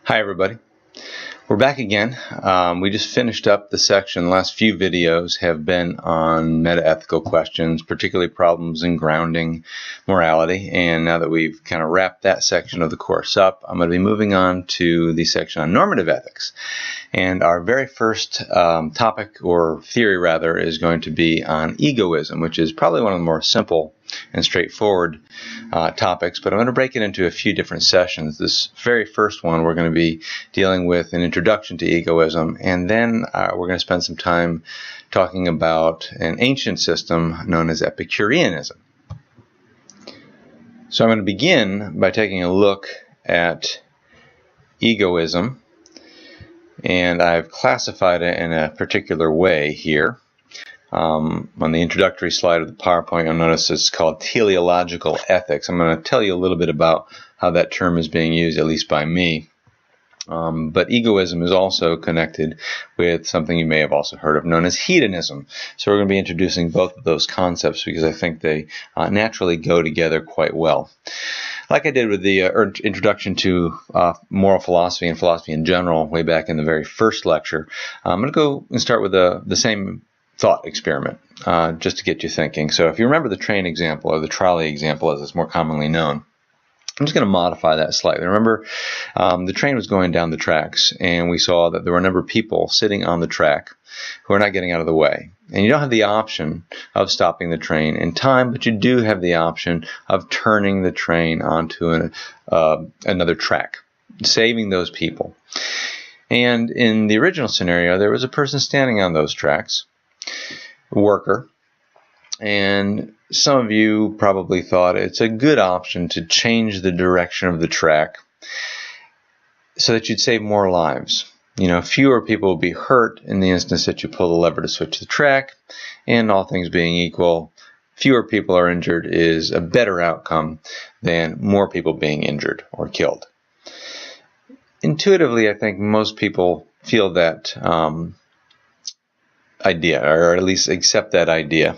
Hi everybody. We're back again. We just finished up the section. The last few videos have been on metaethical questions, particularly problems in grounding morality. And now that we've kind of wrapped that section of the course up, I'm going to be moving on to the section on normative ethics. And our very first topic, or theory rather, is going to be on egoism, which is probably one of the more simple and straightforward topics, but I'm going to break it into a few different sessions. This very first one, we're going to be dealing with an introduction to egoism, and then we're going to spend some time talking about an ancient system known as Epicureanism. So I'm going to begin by taking a look at egoism, and I've classified it in a particular way here. On the introductory slide of the PowerPoint, you'll notice it's called Teleological Ethics. I'm going to tell you a little bit about how that term is being used, at least by me. But egoism is also connected with something you may have also heard of known as hedonism. So we're going to be introducing both of those concepts because I think they naturally go together quite well. Like I did with the introduction to moral philosophy and philosophy in general way back in the very first lecture, I'm going to go and start with the same thought experiment, just to get you thinking. So if you remember the train example, or the trolley example as it's more commonly known, I'm just going to modify that slightly. Remember, the train was going down the tracks, and we saw that there were a number of people sitting on the track who are not getting out of the way. And you don't have the option of stopping the train in time, but you do have the option of turning the train onto another track, saving those people. And in the original scenario, there was a person standing on those tracks, worker, and some of you probably thought it's a good option to change the direction of the track so that you'd save more lives. You know, fewer people will be hurt in the instance that you pull the lever to switch the track, and all things being equal, fewer people are injured is a better outcome than more people being injured or killed. Intuitively, I think most people feel that idea, or at least accept that idea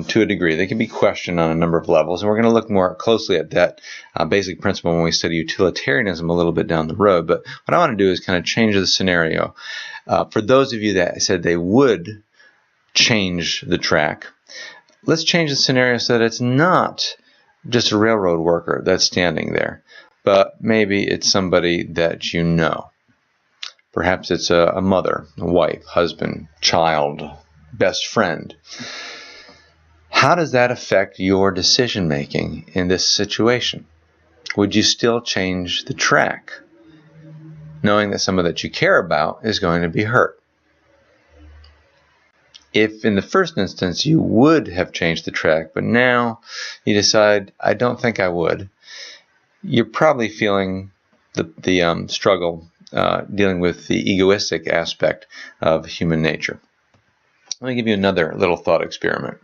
to a degree. They can be questioned on a number of levels, and we're going to look more closely at that basic principle when we study utilitarianism a little bit down the road. But what I want to do is kind of change the scenario. For those of you that said they would change the track, let's change the scenario so that it's not just a railroad worker that's standing there, but maybe it's somebody that you know. Perhaps it's a mother, a wife, husband, child, best friend. How does that affect your decision making in this situation? Would you still change the track, knowing that someone that you care about is going to be hurt? If in the first instance you would have changed the track, but now you decide, I don't think I would, you're probably feeling the struggle dealing with the egoistic aspect of human nature. Let me give you another little thought experiment.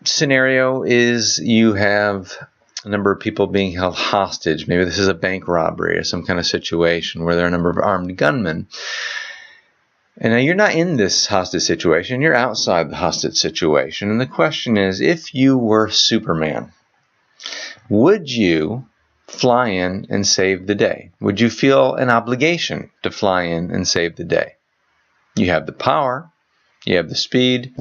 Scenario is you have a number of people being held hostage. Maybe this is a bank robbery or some kind of situation where there are a number of armed gunmen. And now you're not in this hostage situation, you're outside the hostage situation. And the question is, if you were Superman, would you fly in and save the day? Would you feel an obligation to fly in and save the day? You have the power, you have the speed,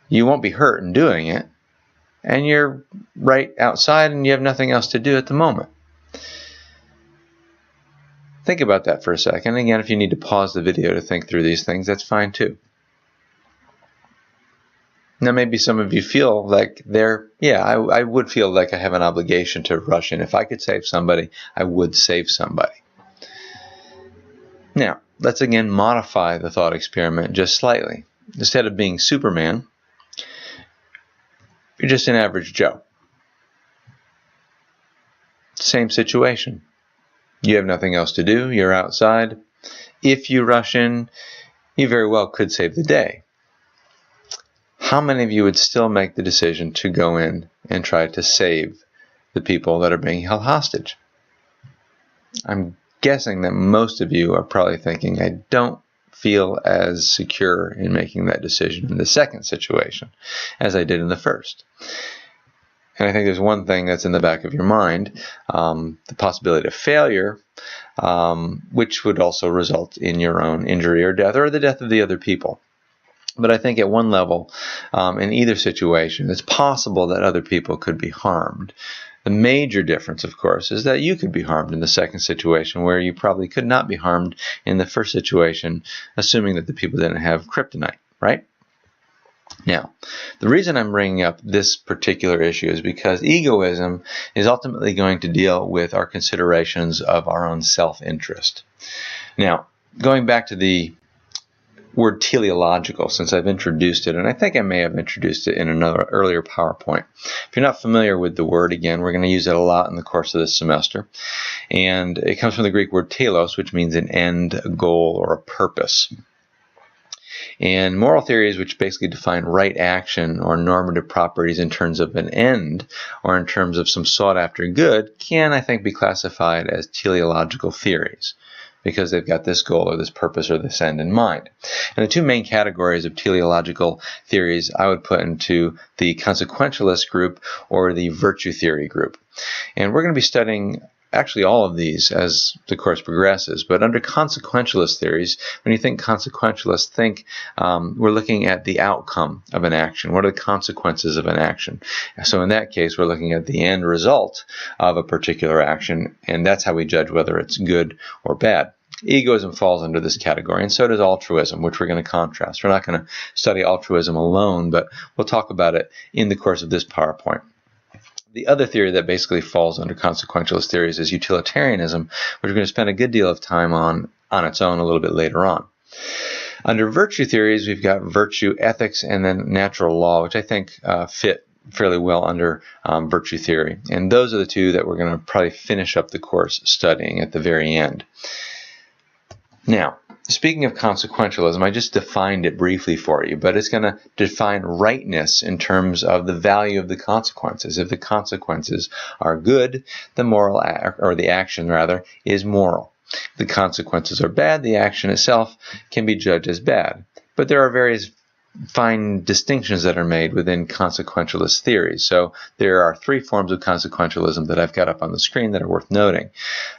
you won't be hurt in doing it, and you're right outside and you have nothing else to do at the moment. Think about that for a second. Again, if you need to pause the video to think through these things, that's fine too. Now, maybe some of you feel like I would feel like I have an obligation to rush in. If I could save somebody, I would save somebody. Now, let's again modify the thought experiment just slightly. Instead of being Superman, you're just an average Joe. Same situation. You have nothing else to do. You're outside. If you rush in, you very well could save the day. How many of you would still make the decision to go in and try to save the people that are being held hostage? I'm guessing that most of you are probably thinking, I don't feel as secure in making that decision in the second situation as I did in the first. And I think there's one thing that's in the back of your mind, the possibility of failure, which would also result in your own injury or death, or the death of the other people. But I think at one level, in either situation, it's possible that other people could be harmed. The major difference, of course, is that you could be harmed in the second situation, where you probably could not be harmed in the first situation, assuming that the people didn't have kryptonite, right? Now, the reason I'm bringing up this particular issue is because egoism is ultimately going to deal with our considerations of our own self-interest. Now, going back to the word teleological, since I've introduced it, and I think I may have introduced it in another earlier PowerPoint. If you're not familiar with the word, again, we're going to use it a lot in the course of this semester. And it comes from the Greek word telos, which means an end, a goal, or a purpose. And moral theories, which basically define right action or normative properties in terms of an end or in terms of some sought-after good, can, I think, be classified as teleological theories, because they've got this goal or this purpose or this end in mind. And the two main categories of teleological theories I would put into the consequentialist group or the virtue theory group. And we're going to be studying actually all of these as the course progresses. But under consequentialist theories, when you think consequentialist, think we're looking at the outcome of an action. What are the consequences of an action? So in that case, we're looking at the end result of a particular action, and that's how we judge whether it's good or bad. Egoism falls under this category, and so does altruism, which we're going to contrast. We're not going to study altruism alone, but we'll talk about it in the course of this PowerPoint. The other theory that basically falls under consequentialist theories is utilitarianism, which we're going to spend a good deal of time on its own a little bit later on. Under virtue theories, we've got virtue ethics and then natural law, which I think fit fairly well under virtue theory. And those are the two that we're going to probably finish up the course studying at the very end. Now, speaking of consequentialism, I just defined it briefly for you, but it's going to define rightness in terms of the value of the consequences. If the consequences are good, the moral or the action rather is moral. If the consequences are bad, the action itself can be judged as bad. But there are various fine distinctions that are made within consequentialist theories. So there are three forms of consequentialism that I've got up on the screen that are worth noting.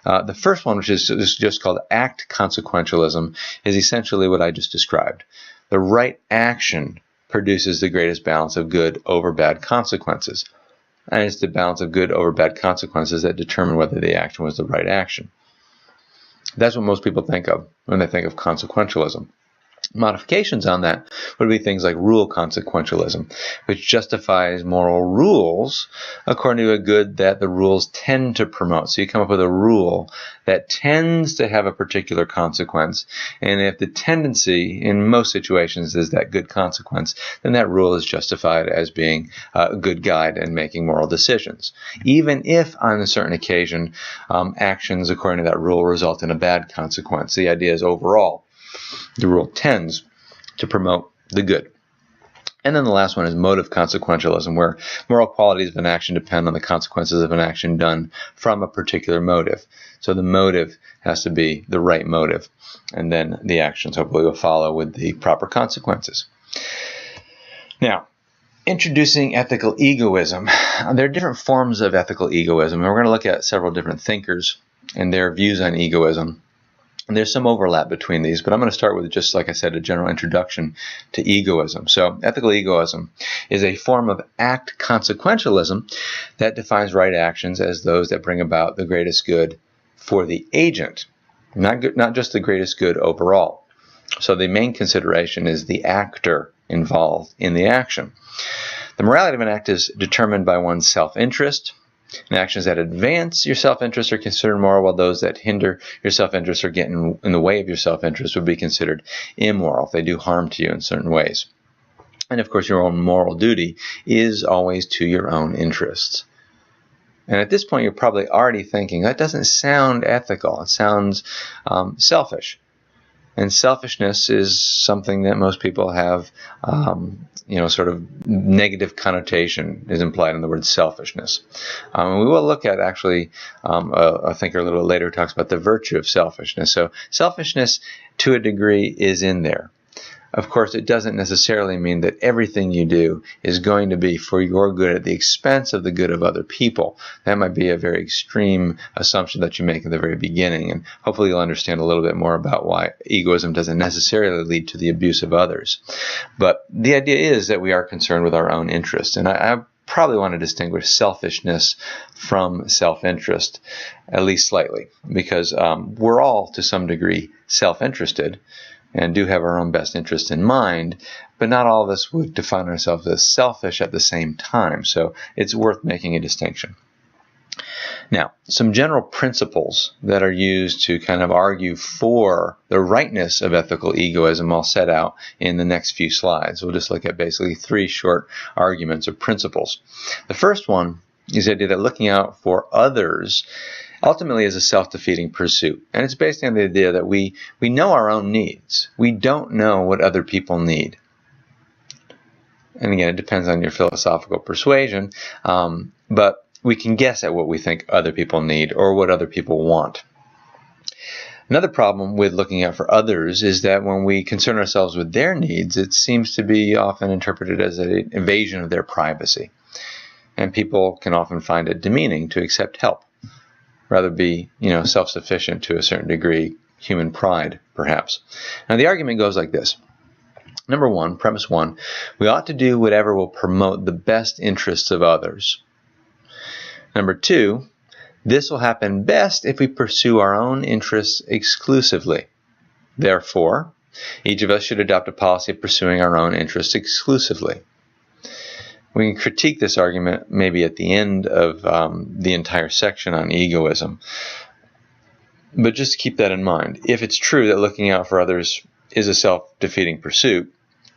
The first one, which is just called act consequentialism, is essentially what I just described. The right action produces the greatest balance of good over bad consequences. And it's the balance of good over bad consequences that determine whether the action was the right action. That's what most people think of when they think of consequentialism. Modifications on that would be things like rule consequentialism, which justifies moral rules according to a good that the rules tend to promote. So you come up with a rule that tends to have a particular consequence, and if the tendency in most situations is that good consequence, then that rule is justified as being a good guide in making moral decisions. Even if on a certain occasion actions according to that rule result in a bad consequence, the idea is overall the rule tends to promote the good. And then the last one is motive consequentialism, where moral qualities of an action depend on the consequences of an action done from a particular motive. So the motive has to be the right motive, and then the actions hopefully will follow with the proper consequences. Now, introducing ethical egoism. There are different forms of ethical egoism, and we're going to look at several different thinkers and their views on egoism. And there's some overlap between these, but I'm going to start with just, like I said, a general introduction to egoism. So ethical egoism is a form of act consequentialism that defines right actions as those that bring about the greatest good for the agent, not just the greatest good overall. So the main consideration is the actor involved in the action. The morality of an act is determined by one's self-interest, and actions that advance your self-interest are considered moral, while those that hinder your self-interest or get in the way of your self-interest would be considered immoral if they do harm to you in certain ways. And of course, your own moral duty is always to your own interests. And at this point, you're probably already thinking, that doesn't sound ethical. It sounds selfish. And selfishness is something that most people have, sort of negative connotation is implied in the word selfishness. And we will look at actually, I think a little later talks about the virtue of selfishness. So selfishness to a degree is in there. Of course, it doesn't necessarily mean that everything you do is going to be for your good at the expense of the good of other people. That might be a very extreme assumption that you make at the very beginning, and hopefully you'll understand a little bit more about why egoism doesn't necessarily lead to the abuse of others. But the idea is that we are concerned with our own interests, and I probably want to distinguish selfishness from self-interest, at least slightly, because we're all, to some degree, self-interested, and do have our own best interest in mind, but not all of us would define ourselves as selfish at the same time, so it's worth making a distinction. Now, some general principles that are used to kind of argue for the rightness of ethical egoism I'll set out in the next few slides. We'll just look at basically 3 short arguments or principles. The first one is the idea that looking out for others ultimately is a self-defeating pursuit. And it's based on the idea that we know our own needs. We don't know what other people need. And again, it depends on your philosophical persuasion, but we can guess at what we think other people need or what other people want. Another problem with looking out for others is that when we concern ourselves with their needs, it seems to be often interpreted as an invasion of their privacy. And people can often find it demeaning to accept help. Rather be, self-sufficient to a certain degree, human pride, perhaps. Now, the argument goes like this. Number 1, premise 1, we ought to do whatever will promote the best interests of others. Number 2, this will happen best if we pursue our own interests exclusively. Therefore, each of us should adopt a policy of pursuing our own interests exclusively. We can critique this argument maybe at the end of the entire section on egoism. But just keep that in mind. If it's true that looking out for others is a self-defeating pursuit,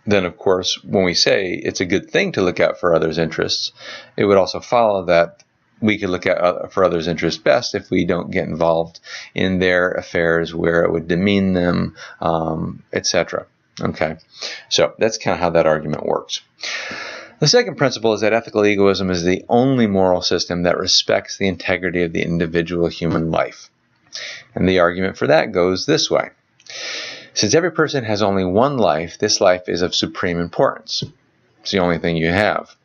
then of course when we say it's a good thing to look out for others' interests, it would also follow that we could look out for others' interests best if we don't get involved in their affairs where it would demean them, etc. Okay, so that's kind of how that argument works. The second principle is that ethical egoism is the only moral system that respects the integrity of the individual human life. And the argument for that goes this way. Since every person has only one life, this life is of supreme importance. It's the only thing you have,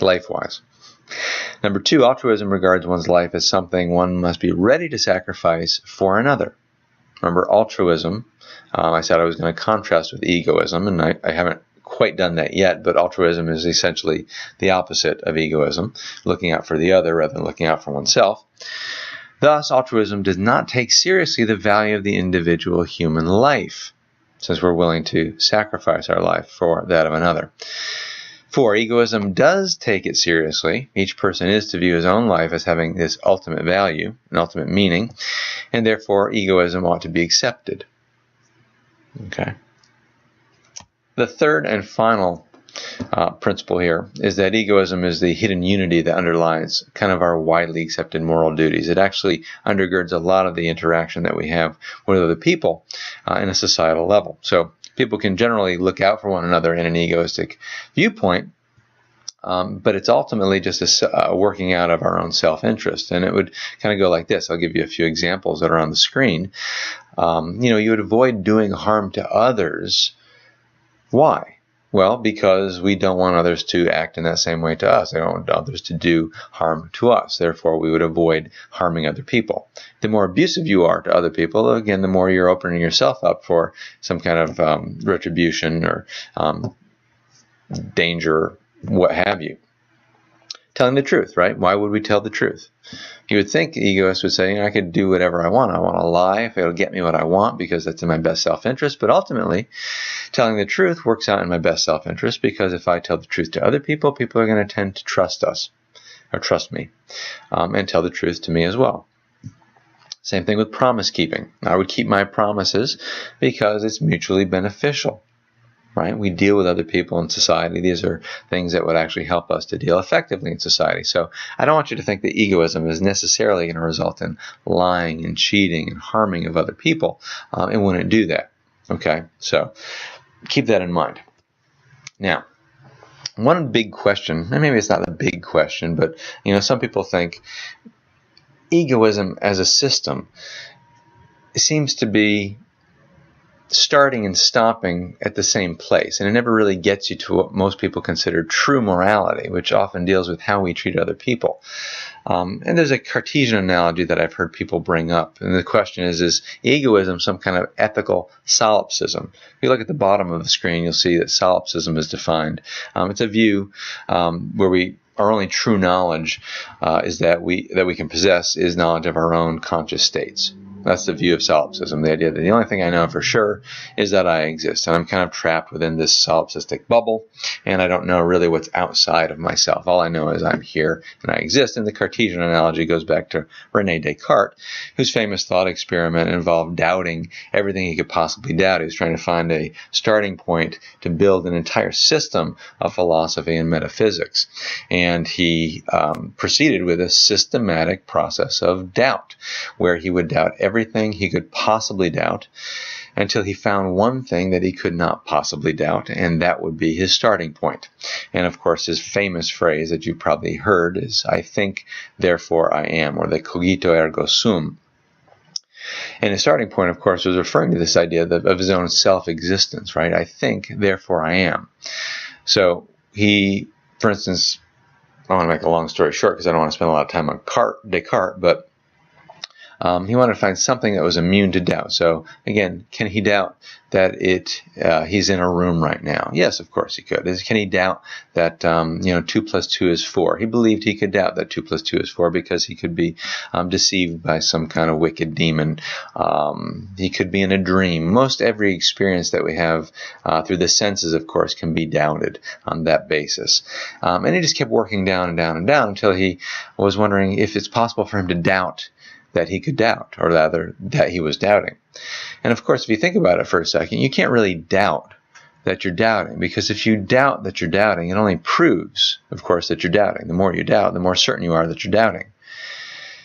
life-wise. Number 2, altruism regards one's life as something one must be ready to sacrifice for another. Remember, altruism, I said I was going to contrast with egoism, and I haven't quite done that yet, but altruism is essentially the opposite of egoism, looking out for the other rather than looking out for oneself. Thus, altruism does not take seriously the value of the individual human life, since we're willing to sacrifice our life for that of another. 4, egoism does take it seriously. Each person is to view his own life as having this ultimate value, an ultimate meaning, and therefore egoism ought to be accepted. Okay. The third and final principle here is that egoism is the hidden unity that underlies kind of our widely accepted moral duties. It actually undergirds a lot of the interaction that we have with other people in a societal level. So people can generally look out for one another in an egoistic viewpoint, but it's ultimately just a working out of our own self-interest. And it would kind of go like this. I'll give you a few examples that are on the screen. You would avoid doing harm to others. Why? Well, because we don't want others to act in that same way to us. They don't want others to do harm to us. Therefore, we would avoid harming other people. The more abusive you are to other people, again, the more you're opening yourself up for some kind of retribution or danger, what have you. Telling the truth, right? Why would we tell the truth? You would think egoists would say, I could do whatever I want. I want to lie if it'll get me what I want because that's in my best self-interest. But ultimately, telling the truth works out in my best self-interest because if I tell the truth to other people, people are going to tend to trust us or trust me and tell the truth to me as well. Same thing with promise keeping. I would keep my promises because it's mutually beneficial. Right? We deal with other people in society. These are things that would actually help us to deal effectively in society. So I don't want you to think that egoism is necessarily going to result in lying and cheating and harming of other people. It wouldn't do that. Okay? So keep that in mind. Now, one big question, and maybe it's not a big question, but some people think egoism as a system seems to be starting and stopping at the same place, and it never really gets you to what most people consider true morality, which often deals with how we treat other people. And there's a Cartesian analogy that I've heard people bring up, and the question is egoism some kind of ethical solipsism? If you look at the bottom of the screen, you'll see that solipsism is defined. It's a view where our only true knowledge is that we can possess is knowledge of our own conscious states. That's the view of solipsism, the idea that the only thing I know for sure is that I exist, and I'm kind of trapped within this solipsistic bubble, and I don't know really what's outside of myself. All I know is I'm here and I exist. And the Cartesian analogy goes back to René Descartes, whose famous thought experiment involved doubting everything he could possibly doubt. He was trying to find a starting point to build an entire system of philosophy and metaphysics, and he proceeded with a systematic process of doubt, where he would doubt everything he could possibly doubt until he found one thing that he could not possibly doubt, and that would be his starting point. And of course, his famous phrase that you probably heard is, "I think, therefore I am," or the cogito ergo sum. And his starting point, of course, was referring to this idea of his own self-existence, right? I think, therefore I am. So he, for instance, I want to make a long story short because I don't want to spend a lot of time on Descartes, but he wanted to find something that was immune to doubt. So again, can he doubt that he's in a room right now? Yes, of course he could. Can he doubt that 2 + 2 is 4? He believed he could doubt that 2 + 2 is 4 because he could be deceived by some kind of wicked demon. He could be in a dream. Most every experience that we have through the senses, of course, can be doubted on that basis. And he just kept working down and down and down until he was wondering if it's possible for him to doubt that he could doubt, or rather, that he was doubting. And of course, if you think about it for a second, you can't really doubt that you're doubting, because if you doubt that you're doubting, it only proves, of course, that you're doubting. The more you doubt, the more certain you are that you're doubting.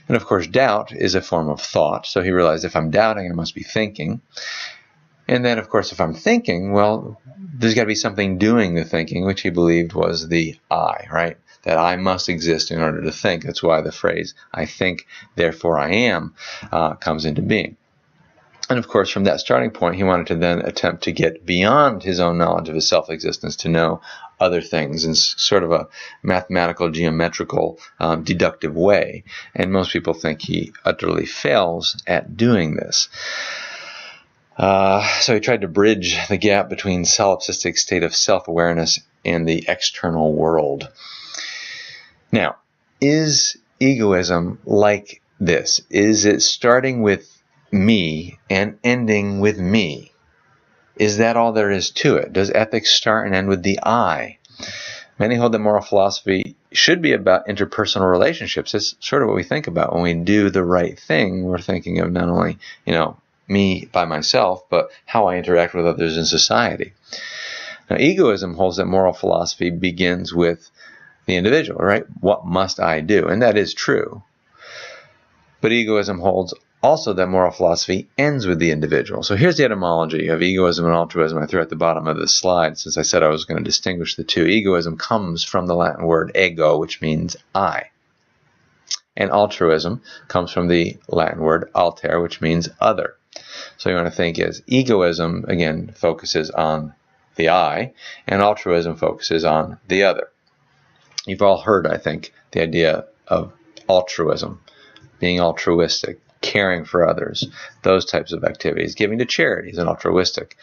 And of course, doubt is a form of thought, so he realized if I'm doubting, I must be thinking. And then, of course, if I'm thinking, well, there's got to be something doing the thinking, which he believed was the I, right? That I must exist in order to think. That's why the phrase, "I think, therefore I am," comes into being. And of course, from that starting point, he wanted to then attempt to get beyond his own knowledge of his self-existence to know other things in sort of a mathematical, geometrical, deductive way. And most people think he utterly fails at doing this. So he tried to bridge the gap between solipsistic state of self-awareness and the external world. Now, is egoism like this? Is it starting with me and ending with me? Is that all there is to it? Does ethics start and end with the I? Many hold that moral philosophy should be about interpersonal relationships. It's sort of what we think about when we do the right thing. We're thinking of not only, me by myself, but how I interact with others in society. Now, egoism holds that moral philosophy begins with the individual, right? What must I do? And that is true. But egoism holds also that moral philosophy ends with the individual. So here's the etymology of egoism and altruism I threw at the bottom of this slide, since I said I was going to distinguish the two. Egoism comes from the Latin word ego, which means I. And altruism comes from the Latin word alter, which means other. So you want to think is egoism, again, focuses on the I, and altruism focuses on the other. You've all heard, I think, the idea of altruism, being altruistic, caring for others, those types of activities. Giving to charity is an altruistic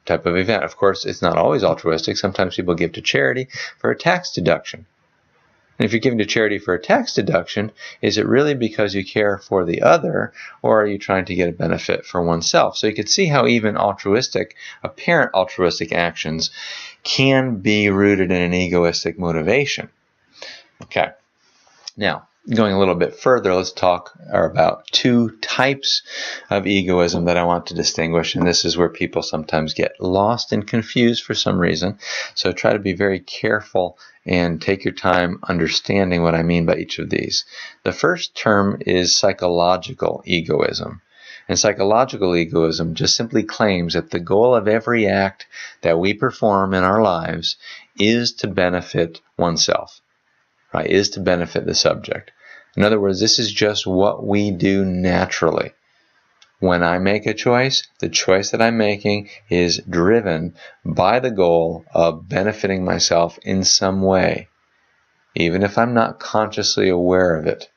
type of event. Of course, it's not always altruistic. Sometimes people give to charity for a tax deduction. And if you're giving to charity for a tax deduction, is it really because you care for the other, or are you trying to get a benefit for oneself? So you can see how even apparent altruistic actions can be rooted in an egoistic motivation. Okay. Now, going a little bit further, let's talk about two types of egoism that I want to distinguish, and this is where people sometimes get lost and confused for some reason. So try to be very careful and take your time understanding what I mean by each of these. The first term is psychological egoism. And psychological egoism just simply claims that the goal of every act that we perform in our lives is to benefit oneself, right? Is to benefit the subject. In other words, this is just what we do naturally. When I make a choice, the choice that I'm making is driven by the goal of benefiting myself in some way, even if I'm not consciously aware of it.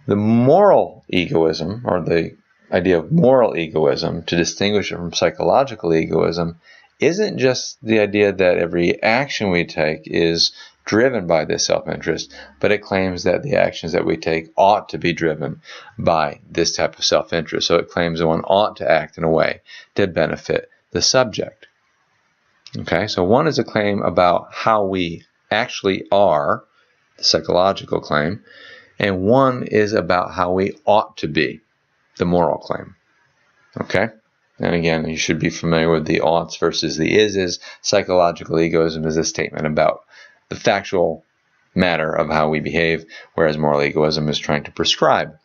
The moral egoism, or the idea of moral egoism, to distinguish it from psychological egoism, isn't just the idea that every action we take is driven by this self-interest, but it claims that the actions that we take ought to be driven by this type of self-interest. So it claims that one ought to act in a way to benefit the subject. Okay, so one is a claim about how we actually are, the psychological claim, and one is about how we ought to be, the moral claim. Okay? And again, you should be familiar with the oughts versus the is. Psychological egoism is a statement about the factual matter of how we behave, whereas moral egoism is trying to prescribe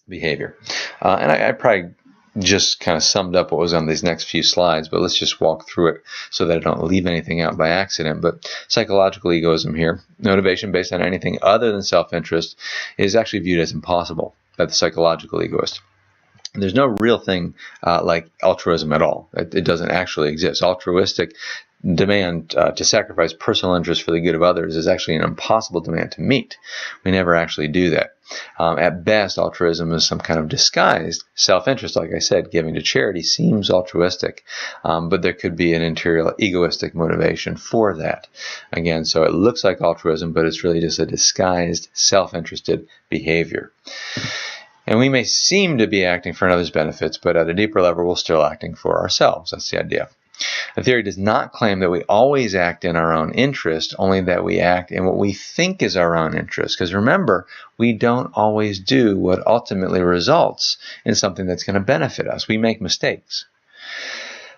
behavior. And I probably just kind of summed up what was on these next few slides, but let's just walk through it so that I don't leave anything out by accident. But psychological egoism here, motivation based on anything other than self-interest, is actually viewed as impossible by the psychological egoist. There's no real thing like altruism at all. It doesn't actually exist. Altruistic demand to sacrifice personal interest for the good of others is actually an impossible demand to meet. We never actually do that. At best, altruism is some kind of disguised self-interest. Like I said, giving to charity seems altruistic, but there could be an interior egoistic motivation for that. Again, so it looks like altruism, but it's really just a disguised self-interested behavior. And we may seem to be acting for another's benefits, but at a deeper level, we're still acting for ourselves. That's the idea. The theory does not claim that we always act in our own interest, only that we act in what we think is our own interest. Because remember, we don't always do what ultimately results in something that's going to benefit us. We make mistakes.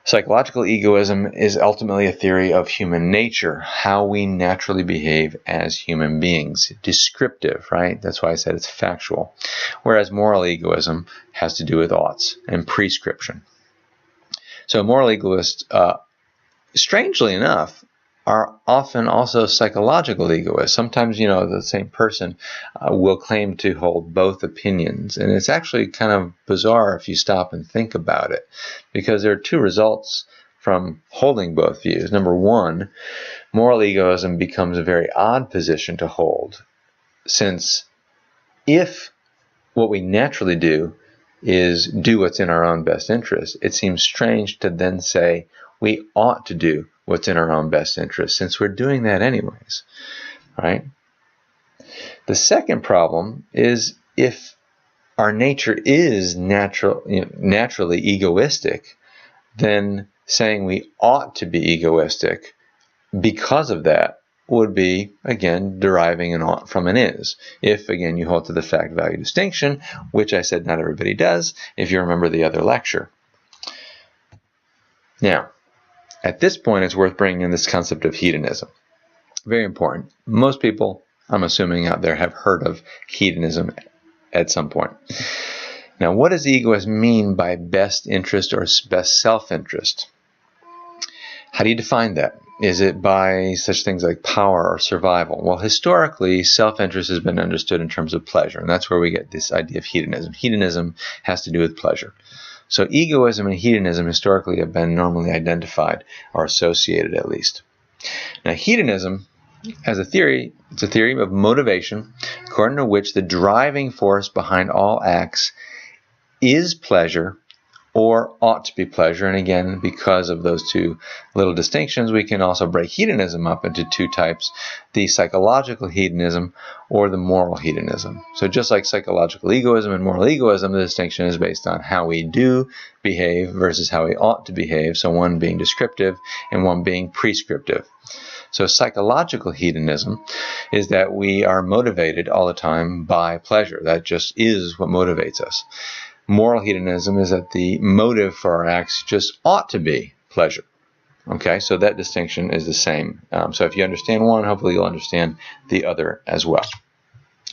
Psychological egoism is ultimately a theory of human nature, how we naturally behave as human beings. Descriptive, right? That's why I said it's factual. Whereas moral egoism has to do with oughts and prescription. So moral egoists, strangely enough, are often also psychological egoists. Sometimes, the same person will claim to hold both opinions. And it's actually kind of bizarre if you stop and think about it, because there are two results from holding both views. Number one, moral egoism becomes a very odd position to hold, since if what we naturally do is do what's in our own best interest, it seems strange to then say we ought to do what's in our own best interest, since we're doing that anyways, right? The second problem is if our nature is naturally egoistic, then saying we ought to be egoistic because of that would be, again, deriving an ought from an is. If, again, you hold to the fact-value distinction, which I said not everybody does, if you remember the other lecture. Now, at this point, it's worth bringing in this concept of hedonism. Very important. Most people, I'm assuming out there, have heard of hedonism at some point. Now, what does the egoist mean by best interest or best self-interest? How do you define that? Is it by such things like power or survival? Well, historically, self-interest has been understood in terms of pleasure, and that's where we get this idea of hedonism. Hedonism has to do with pleasure. So egoism and hedonism historically have been normally identified, or associated at least. Now, hedonism, as a theory, it's a theory of motivation, according to which the driving force behind all acts is pleasure, or ought to be pleasure. And again, because of those two little distinctions, we can also break hedonism up into two types, the psychological hedonism or the moral hedonism. So just like psychological egoism and moral egoism, the distinction is based on how we do behave versus how we ought to behave, so one being descriptive and one being prescriptive. So psychological hedonism is that we are motivated all the time by pleasure. That just is what motivates us. Moral hedonism is that the motive for our acts just ought to be pleasure. Okay, so that distinction is the same. So if you understand one, hopefully you'll understand the other as well.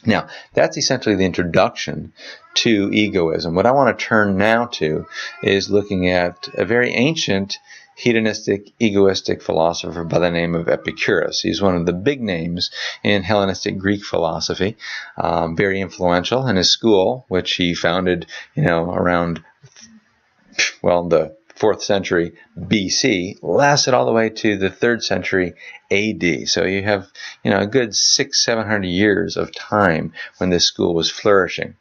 Now, that's essentially the introduction to egoism. What I want to turn now to is looking at a very ancient hedonistic, egoistic philosopher by the name of Epicurus. He's one of the big names in Hellenistic Greek philosophy, very influential in his school, which he founded, around, the 4th century BC, lasted all the way to the 3rd century AD. So you have, a good 600-700 years of time when this school was flourishing.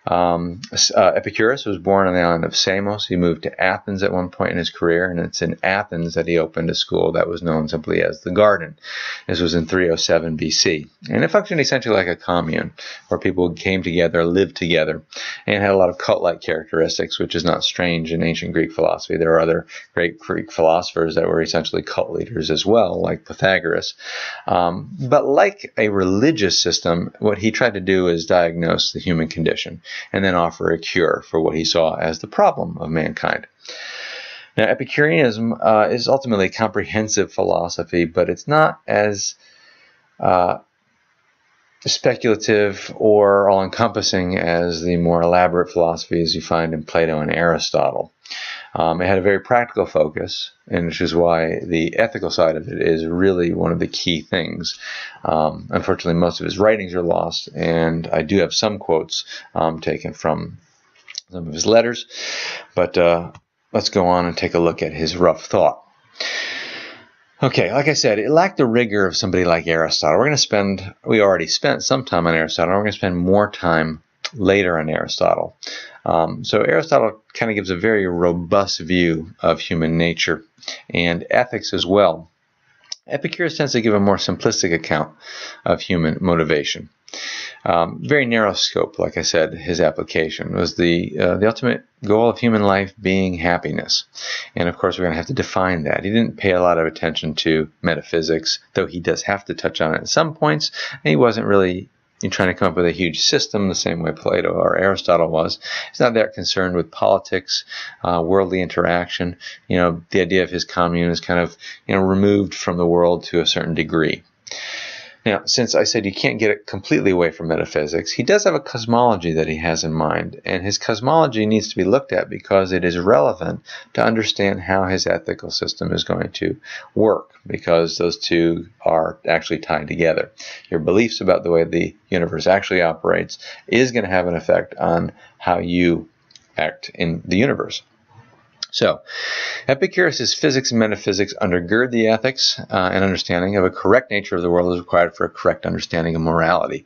Epicurus was born on the island of Samos. He moved to Athens at one point in his career, and it's in Athens that he opened a school that was known simply as the Garden. This was in 307 BC, and it functioned essentially like a commune, where people came together, lived together, and had a lot of cult-like characteristics, which is not strange in ancient Greek philosophy. There are other great Greek philosophers that were essentially cult leaders as well, like Pythagoras. But like a religious system, what he tried to do is diagnose the human condition, and then offer a cure for what he saw as the problem of mankind. Now, Epicureanism is ultimately a comprehensive philosophy, but it's not as speculative or all-encompassing as the more elaborate philosophies you find in Plato and Aristotle. It had a very practical focus, and which is why the ethical side of it is really one of the key things. Unfortunately, most of his writings are lost, and I do have some quotes taken from some of his letters, but let's go on and take a look at his rough thought. Okay, like I said, it lacked the rigor of somebody like Aristotle. We already spent some time on Aristotle. We're going to spend more time later on Aristotle. So Aristotle kind of gives a very robust view of human nature and ethics as well. Epicurus tends to give a more simplistic account of human motivation. Very narrow scope, like I said. His application was the ultimate goal of human life being happiness. And of course, we're going to have to define that. He didn't pay a lot of attention to metaphysics, though he does have to touch on it at some points. And he wasn't really trying to come up with a huge system the same way Plato or Aristotle was. He's not that concerned with politics, worldly interaction. The idea of his commune is kind of removed from the world to a certain degree. Now, since I said you can't get it completely away from metaphysics, he does have a cosmology that he has in mind, and his cosmology needs to be looked at because it is relevant to understand how his ethical system is going to work, because those two are actually tied together. Your beliefs about the way the universe actually operates is going to have an effect on how you act in the universe. So, Epicurus' physics and metaphysics undergird the ethics and understanding of a correct nature of the world is required for a correct understanding of morality.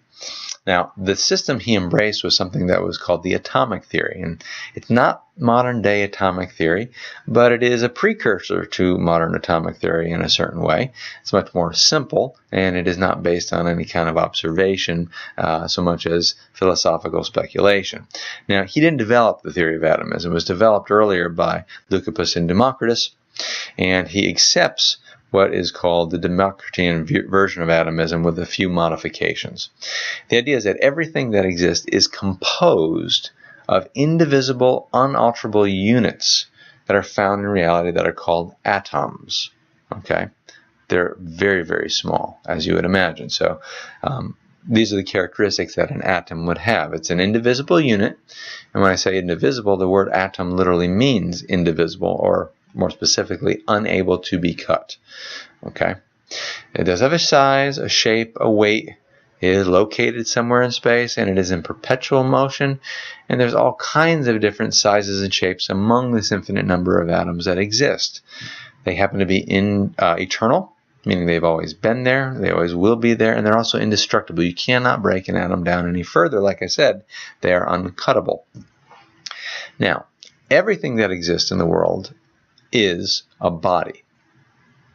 Now, the system he embraced was something that was called the atomic theory, and it's not modern-day atomic theory, but it is a precursor to modern atomic theory in a certain way. It's much more simple, and it is not based on any kind of observation so much as philosophical speculation. Now, he didn't develop the theory of atomism. It was developed earlier by Leucippus and Democritus, and he accepts what is called the Democritean version of atomism with a few modifications. The idea is that everything that exists is composed of indivisible, unalterable units that are found in reality that are called atoms. Okay? They're very, very small, as you would imagine. So these are the characteristics that an atom would have. It's an indivisible unit, and when I say indivisible, the word atom literally means indivisible, or more specifically, unable to be cut. Okay? It does have a size, a shape, a weight. It is located somewhere in space, and it is in perpetual motion. And there's all kinds of different sizes and shapes among this infinite number of atoms that exist. They happen to be eternal, meaning they've always been there, they always will be there, and they're also indestructible. You cannot break an atom down any further. Like I said, they are uncuttable. Now, everything that exists in the world is a body.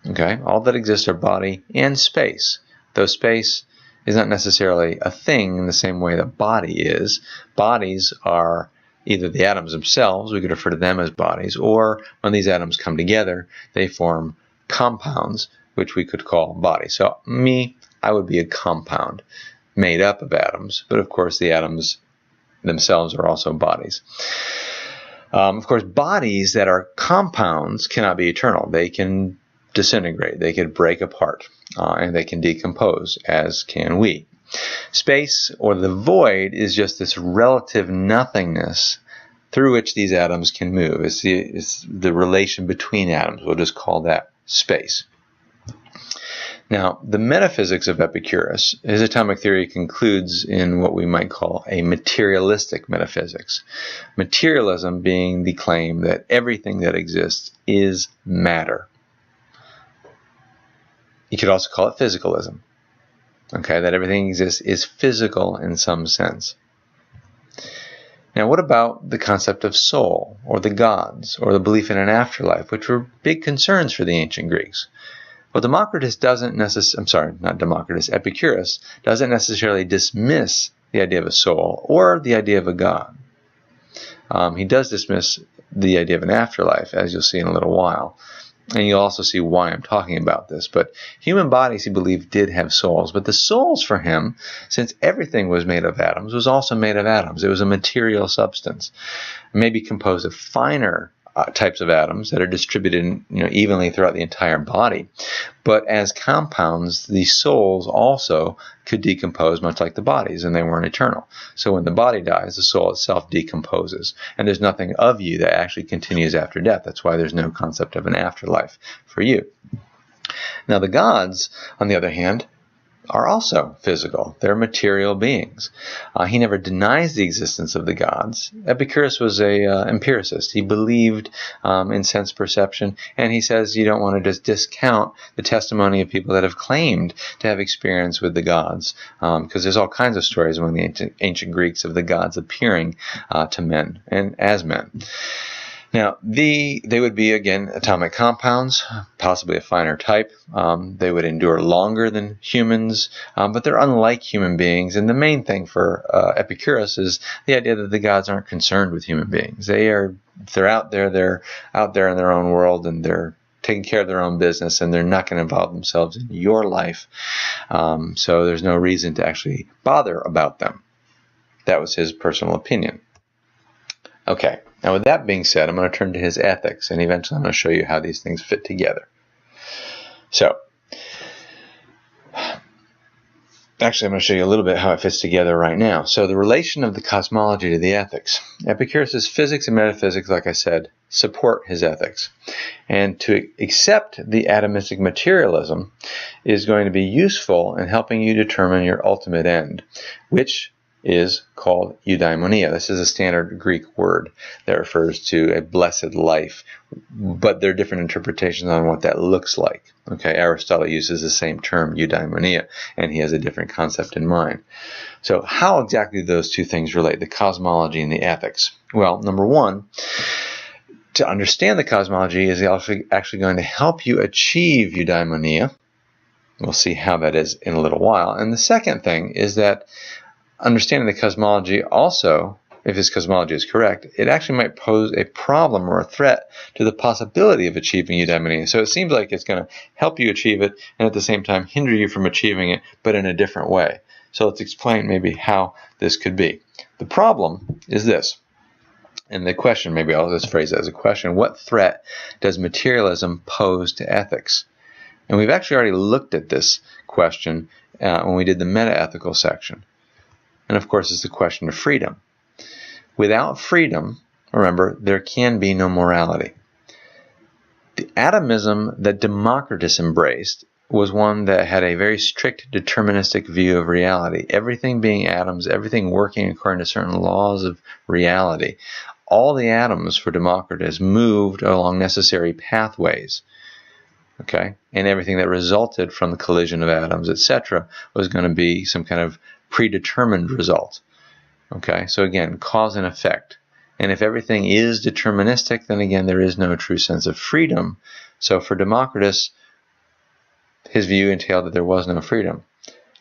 Okay? All that exists are body and space. Though space is not necessarily a thing in the same way that body is. Bodies are either the atoms themselves, we could refer to them as bodies, or when these atoms come together, they form compounds, which we could call bodies. So I would be a compound made up of atoms, but of course the atoms themselves are also bodies. Of course, bodies that are compounds cannot be eternal. They can disintegrate, they can break apart, and they can decompose, as can we. Space, or the void, is just this relative nothingness through which these atoms can move. It's the relation between atoms. We'll just call that space. Now, the metaphysics of Epicurus, his atomic theory concludes in what we might call a materialistic metaphysics. Materialism being the claim that everything that exists is matter. You could also call it physicalism. Okay, that everything exists is physical in some sense. Now, what about the concept of soul, or the gods, or the belief in an afterlife, which were big concerns for the ancient Greeks? Well, Epicurus doesn't necessarily dismiss the idea of a soul or the idea of a god. He does dismiss the idea of an afterlife, as you'll see in a little while. And you'll also see why I'm talking about this. But human bodies, he believed, did have souls. But the souls for him, since everything was made of atoms, was also made of atoms. It was a material substance, maybe composed of finer types of atoms that are distributed evenly throughout the entire body. But as compounds, the souls also could decompose much like the bodies, and they weren't eternal. So when the body dies, the soul itself decomposes, and there's nothing of you that actually continues after death. That's why there's no concept of an afterlife for you. Now the gods, on the other hand, are also physical. They're material beings. He never denies the existence of the gods. Epicurus was an empiricist. He believed in sense perception, and he says you don't want to just discount the testimony of people that have claimed to have experience with the gods, because there's all kinds of stories among the ancient Greeks of the gods appearing to men and as men. Now, they would be, again, atomic compounds, possibly a finer type. They would endure longer than humans, but they're unlike human beings. And the main thing for Epicurus is the idea that the gods aren't concerned with human beings. They're out there in their own world, and they're taking care of their own business, and they're not going to involve themselves in your life. So there's no reason to actually bother about them. That was his personal opinion. Okay. Now, with that being said, I'm going to turn to his ethics, and eventually I'm going to show you how these things fit together. So, actually, I'm going to show you a little bit how it fits together right now. So, the relation of the cosmology to the ethics. Epicurus' physics and metaphysics, like I said, support his ethics. And to accept the atomistic materialism is going to be useful in helping you determine your ultimate end, which is called Eudaimonia. This is a standard Greek word that refers to a blessed life, but there are different interpretations on what that looks like. Okay, Aristotle uses the same term, Eudaimonia, and he has a different concept in mind. So how exactly do those two things relate, the cosmology and the ethics? Well, number one, to understand the cosmology is actually going to help you achieve Eudaimonia. We'll see how that is in a little while. And the second thing is that understanding the cosmology also, if his cosmology is correct, it actually might pose a problem or a threat to the possibility of achieving eudaimonia. So it seems like it's going to help you achieve it and at the same time hinder you from achieving it, but in a different way. So let's explain maybe how this could be. The problem is this, and the question, maybe I'll just phrase it as a question: what threat does materialism pose to ethics? And we've actually already looked at this question when we did the meta-ethical section. And of course, it's the question of freedom. Without freedom, remember, there can be no morality. The atomism that Democritus embraced was one that had a very strict deterministic view of reality. Everything being atoms, everything working according to certain laws of reality. All the atoms for Democritus moved along necessary pathways. Okay? And everything that resulted from the collision of atoms, etc., was going to be some kind of predetermined result. Okay, so again, cause and effect. And if everything is deterministic, then again, there is no true sense of freedom. So for Democritus, his view entailed that there was no freedom.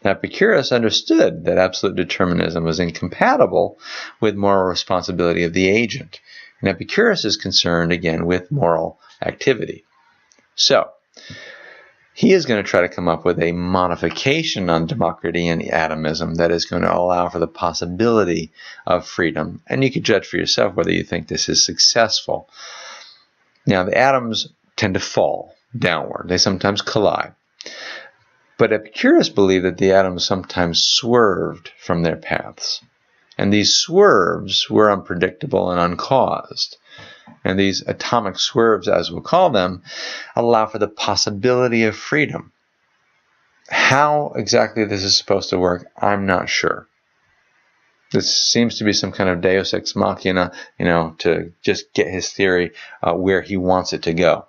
Now, Epicurus understood that absolute determinism was incompatible with moral responsibility of the agent. And Epicurus is concerned, again, with moral activity. So, he is going to try to come up with a modification on Democritean atomism that is going to allow for the possibility of freedom. And you can judge for yourself whether you think this is successful. Now, the atoms tend to fall downward. They sometimes collide. But Epicurus believed that the atoms sometimes swerved from their paths. And these swerves were unpredictable and uncaused. And these atomic swerves, as we'll call them, allow for the possibility of freedom. How exactly this is supposed to work, I'm not sure. This seems to be some kind of deus ex machina, to just get his theory where he wants it to go.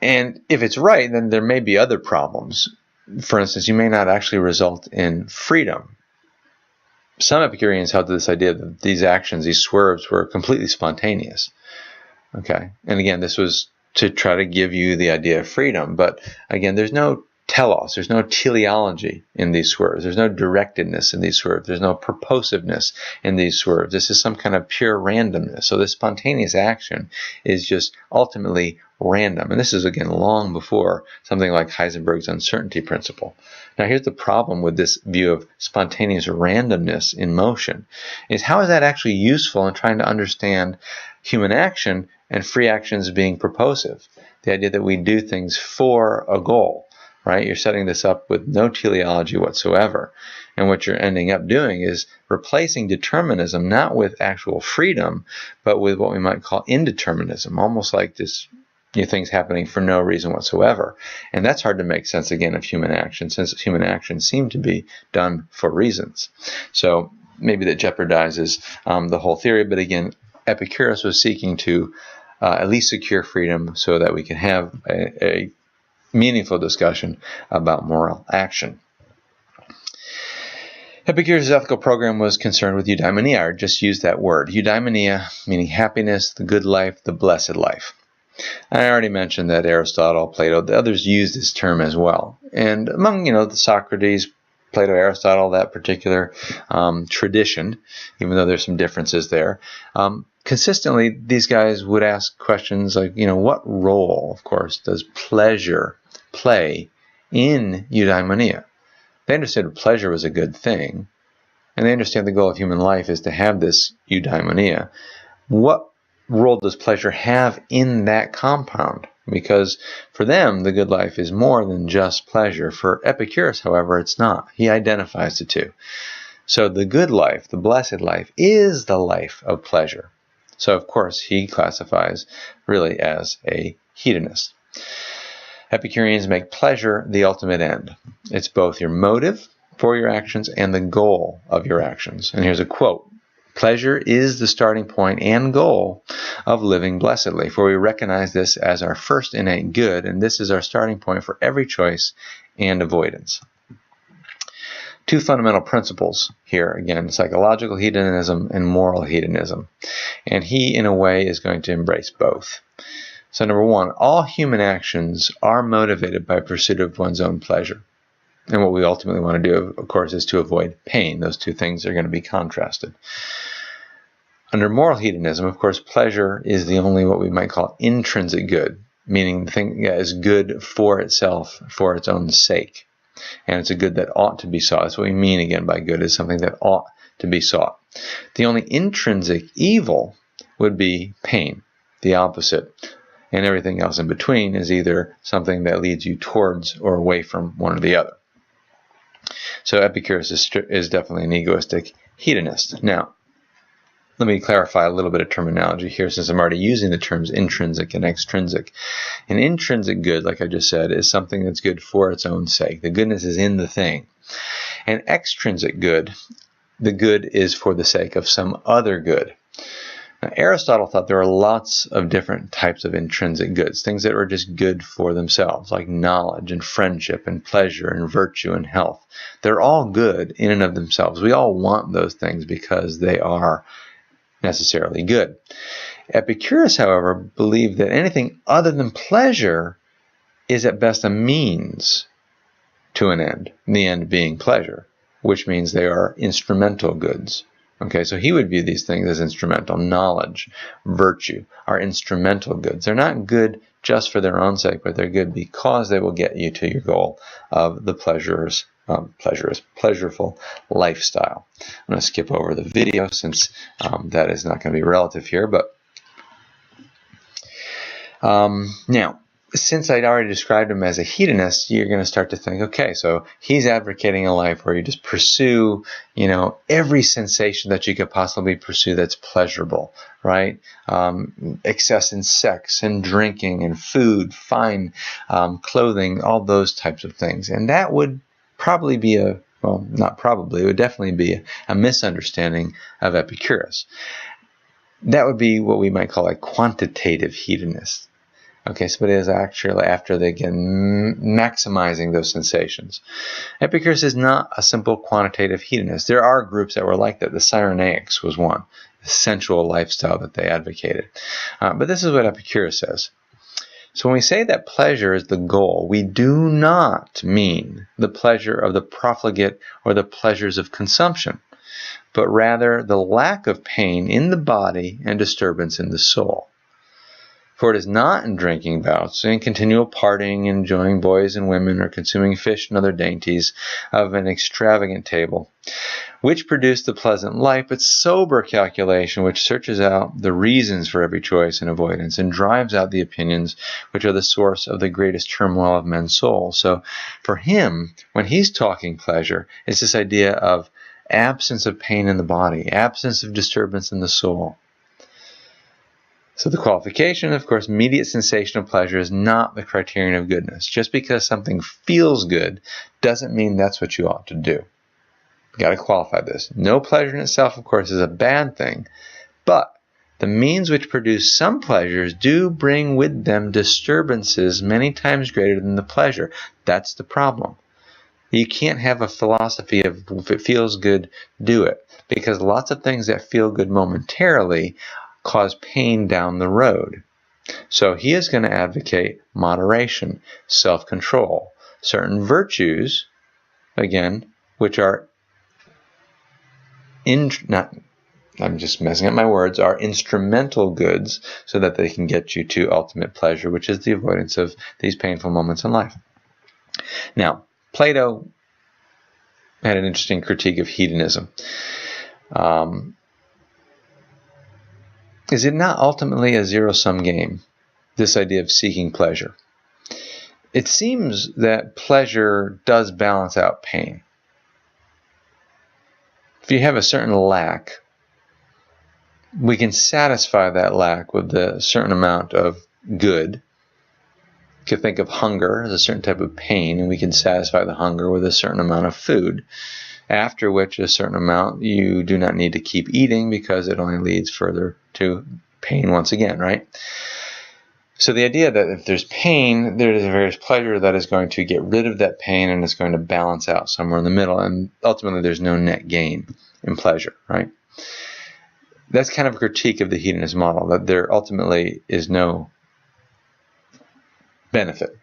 And if it's right, then there may be other problems. For instance, you may not actually result in freedom. Some Epicureans held to this idea that these actions, these swerves, were completely spontaneous. Okay, and again, this was to try to give you the idea of freedom. But again, there's no telos, there's no teleology in these swerves. There's no directedness in these swerves. There's no purposiveness in these swerves. This is some kind of pure randomness. So this spontaneous action is just ultimately random. And this is, again, long before something like Heisenberg's uncertainty principle. Now, here's the problem with this view of spontaneous randomness in motion, is how is that actually useful in trying to understand human action and free actions being purposive? The idea that we do things for a goal. Right? You're setting this up with no teleology whatsoever. And what you're ending up doing is replacing determinism not with actual freedom, but with what we might call indeterminism, almost like this things happening for no reason whatsoever. And that's hard to make sense, again, of human action, since human actions seem to be done for reasons. So maybe that jeopardizes the whole theory. But again, Epicurus was seeking to at least secure freedom so that we can have a meaningful discussion about moral action. Epicurus' ethical program was concerned with eudaimonia. I just used that word. Eudaimonia, meaning happiness, the good life, the blessed life. I already mentioned that Aristotle, Plato, the others used this term as well. And among, the Socrates, Plato, Aristotle, that particular tradition, even though there's some differences there, consistently, these guys would ask questions like, what role, of course, does pleasure play in eudaimonia? They understood pleasure was a good thing, and they understand the goal of human life is to have this eudaimonia. What role does pleasure have in that compound? Because for them, the good life is more than just pleasure. For Epicurus, however, it's not. He identifies the two. So the good life, the blessed life, is the life of pleasure. So, of course, he classifies really as a hedonist. Epicureans make pleasure the ultimate end. It's both your motive for your actions and the goal of your actions. And here's a quote. Pleasure is the starting point and goal of living blessedly, for we recognize this as our first innate good, and this is our starting point for every choice and avoidance. Two fundamental principles here, again, psychological hedonism and moral hedonism. And he, in a way, is going to embrace both. So number one, all human actions are motivated by pursuit of one's own pleasure. And what we ultimately want to do, of course, is to avoid pain. Those two things are going to be contrasted. Under moral hedonism, of course, pleasure is the only what we might call intrinsic good, meaning the thing that is good for itself, for its own sake. And it's a good that ought to be sought. That's what we mean, again, by good, is something that ought to be sought. The only intrinsic evil would be pain, the opposite. And everything else in between is either something that leads you towards or away from one or the other. So Epicurus is definitely an egoistic hedonist. Now, let me clarify a little bit of terminology here, since I'm already using the terms intrinsic and extrinsic. An intrinsic good, like I just said, is something that's good for its own sake. The goodness is in the thing. An extrinsic good, the good is for the sake of some other good. Now, Aristotle thought there were lots of different types of intrinsic goods, things that were just good for themselves, like knowledge and friendship and pleasure and virtue and health. They're all good in and of themselves. We all want those things because they are necessarily good. Epicurus, however, believed that anything other than pleasure is at best a means to an end, the end being pleasure, which means they are instrumental goods. Okay, so he would view these things as instrumental. Knowledge, virtue are instrumental goods. They're not good just for their own sake, but they're good because they will get you to your goal of the pleasureful lifestyle. I'm going to skip over the video since that is not going to be relative here. But now, since I'd already described him as a hedonist, you're going to start to think, okay, so he's advocating a life where you just pursue, every sensation that you could possibly pursue that's pleasurable, right? Excess in sex and drinking and food, fine clothing, all those types of things. And that would probably be it would definitely be a misunderstanding of Epicurus. That would be what we might call a quantitative hedonist. Okay, so it is actually after they again maximizing those sensations. Epicurus is not a simple quantitative hedonist. There are groups that were like that. The Cyrenaics was one, the sensual lifestyle that they advocated. But this is what Epicurus says. So when we say that pleasure is the goal, we do not mean the pleasure of the profligate or the pleasures of consumption, but rather the lack of pain in the body and disturbance in the soul. For it is not in drinking bouts, in continual partying, enjoying boys and women, or consuming fish and other dainties of an extravagant table, which produce the pleasant life, but sober calculation, which searches out the reasons for every choice and avoidance, and drives out the opinions which are the source of the greatest turmoil of men's souls. So for him, when he's talking pleasure, it's this idea of absence of pain in the body, absence of disturbance in the soul. So the qualification, of course, immediate sensation of pleasure is not the criterion of goodness. Just because something feels good doesn't mean that's what you ought to do. You've got to qualify this. No pleasure in itself, of course, is a bad thing, but the means which produce some pleasures do bring with them disturbances many times greater than the pleasure. That's the problem. You can't have a philosophy of if it feels good, do it, because lots of things that feel good momentarily cause pain down the road. So he is going to advocate moderation, self-control, certain virtues, again, which are I'm just messing up my words, are instrumental goods so that they can get you to ultimate pleasure, which is the avoidance of these painful moments in life. Now, Plato had an interesting critique of hedonism. Is it not ultimately a zero-sum game, this idea of seeking pleasure? It seems that pleasure does balance out pain. If you have a certain lack, we can satisfy that lack with a certain amount of good. You could think of hunger as a certain type of pain, and we can satisfy the hunger with a certain amount of food. After which a certain amount you do not need to keep eating because it only leads further to pain once again, right? So the idea that if there's pain, there is a various pleasure that is going to get rid of that pain and it's going to balance out somewhere in the middle, and ultimately there's no net gain in pleasure, right? That's kind of a critique of the hedonist model, that there ultimately is no benefit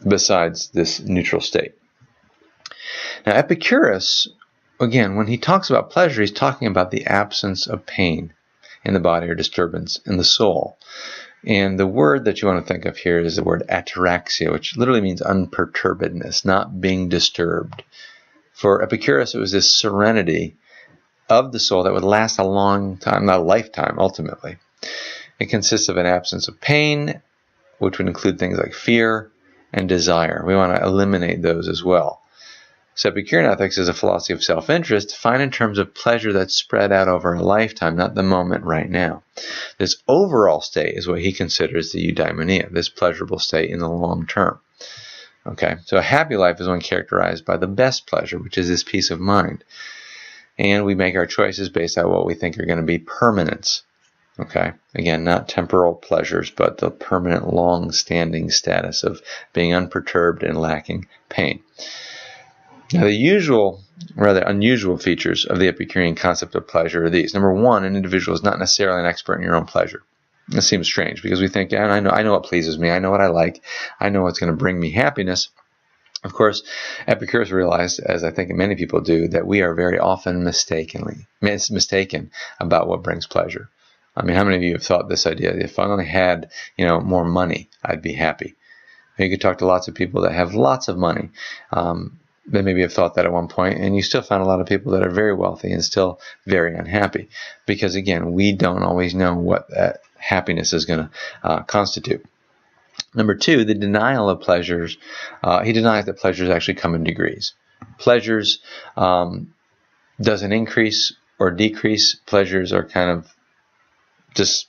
besides this neutral state. Now Epicurus, again, when he talks about pleasure, he's talking about the absence of pain in the body or disturbance in the soul. And the word that you want to think of here is the word ataraxia, which literally means unperturbedness, not being disturbed. For Epicurus, it was this serenity of the soul that would last a long time, not a lifetime, ultimately. It consists of an absence of pain, which would include things like fear and desire. We want to eliminate those as well. So Epicurean ethics is a philosophy of self-interest defined in terms of pleasure that's spread out over a lifetime, not the moment right now. This overall state is what he considers the Eudaimonia, this pleasurable state in the long term. Okay, so a happy life is one characterized by the best pleasure, which is this peace of mind. And we make our choices based on what we think are going to be permanence. Okay, again, not temporal pleasures, but the permanent, long-standing status of being unperturbed and lacking pain. Now, the usual, rather unusual features of the Epicurean concept of pleasure are these. Number one, an individual is not necessarily an expert in your own pleasure. This seems strange because we think, I know what pleases me, I know what I like, I know what's going to bring me happiness. Of course, Epicurus realized, as I think many people do, that we are very often mistaken about what brings pleasure. I mean, how many of you have thought this idea, if I only had, more money, I'd be happy? You could talk to lots of people that have lots of money. They maybe have thought that at one point, and you still find a lot of people that are very wealthy and still very unhappy. Because again, we don't always know what that happiness is going to constitute. Number two, the denial of pleasures. He denies that pleasures actually come in degrees. Pleasures doesn't increase or decrease. Pleasures are kind of just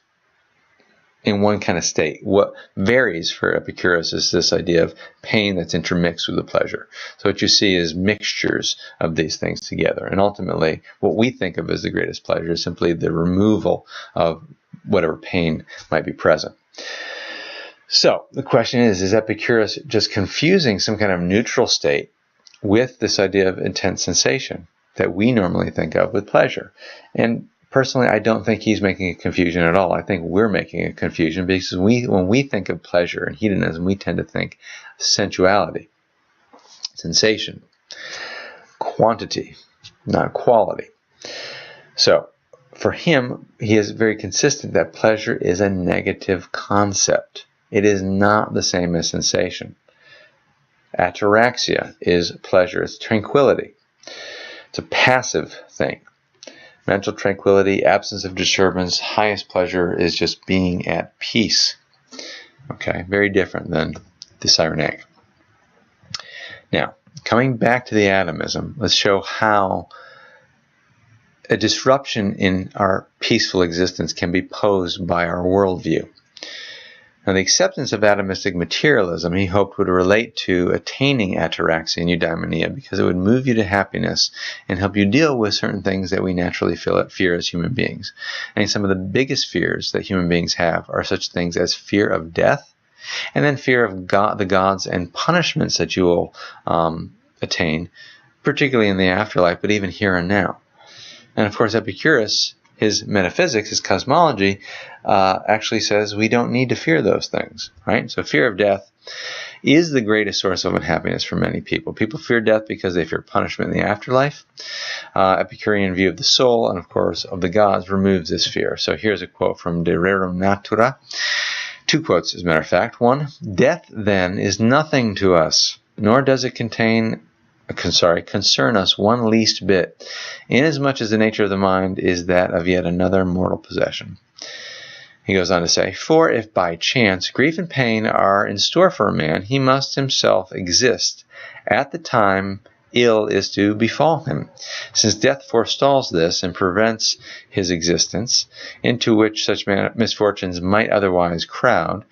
in one kind of state. What varies for Epicurus is this idea of pain that's intermixed with the pleasure. So what you see is mixtures of these things together. And ultimately, what we think of as the greatest pleasure is simply the removal of whatever pain might be present. So the question is Epicurus just confusing some kind of neutral state with this idea of intense sensation that we normally think of with pleasure? And personally, I don't think he's making a confusion at all. I think we're making a confusion because when we think of pleasure and hedonism, we tend to think sensuality, sensation, quantity, not quality. So for him, he is very consistent that pleasure is a negative concept. It is not the same as sensation. Ataraxia is pleasure. It's tranquility. It's a passive thing. Mental tranquility, absence of disturbance, highest pleasure is just being at peace. Okay, very different than the Cyrenaic. Now, coming back to the atomism, let's show how a disruption in our peaceful existence can be posed by our worldview. Now, the acceptance of atomistic materialism, he hoped, would relate to attaining ataraxia and eudaimonia because it would move you to happiness and help you deal with certain things that we naturally fear as human beings. And some of the biggest fears that human beings have are such things as fear of death and then fear of the gods and punishments that you will attain, particularly in the afterlife, but even here and now. And of course, Epicurus, his metaphysics, his cosmology, actually says we don't need to fear those things, right? So fear of death is the greatest source of unhappiness for many people. People fear death because they fear punishment in the afterlife. Epicurean view of the soul and, of course, of the gods removes this fear. So here's a quote from De Rerum Natura. Two quotes, as a matter of fact. One, death, then, is nothing to us, nor does it concern us one least bit, inasmuch as the nature of the mind is that of yet another mortal possession. He goes on to say, for if by chance grief and pain are in store for a man, he must himself exist at the time ill is to befall him, since death forestalls this and prevents his existence, into which such misfortunes might otherwise crowd.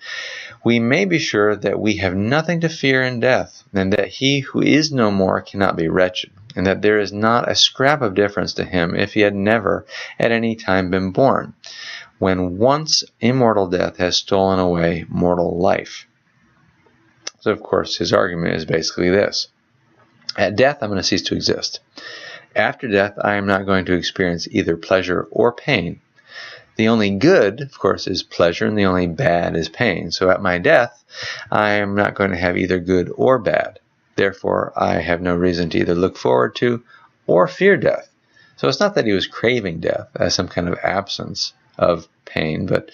We may be sure that we have nothing to fear in death, and that he who is no more cannot be wretched, and that there is not a scrap of difference to him if he had never at any time been born, when once immortal death has stolen away mortal life. So, of course, his argument is basically this. At death, I'm going to cease to exist. After death, I am not going to experience either pleasure or pain. The only good, of course, is pleasure, and the only bad is pain. So at my death, I am not going to have either good or bad. Therefore, I have no reason to either look forward to or fear death. So it's not that he was craving death as some kind of absence of pain, but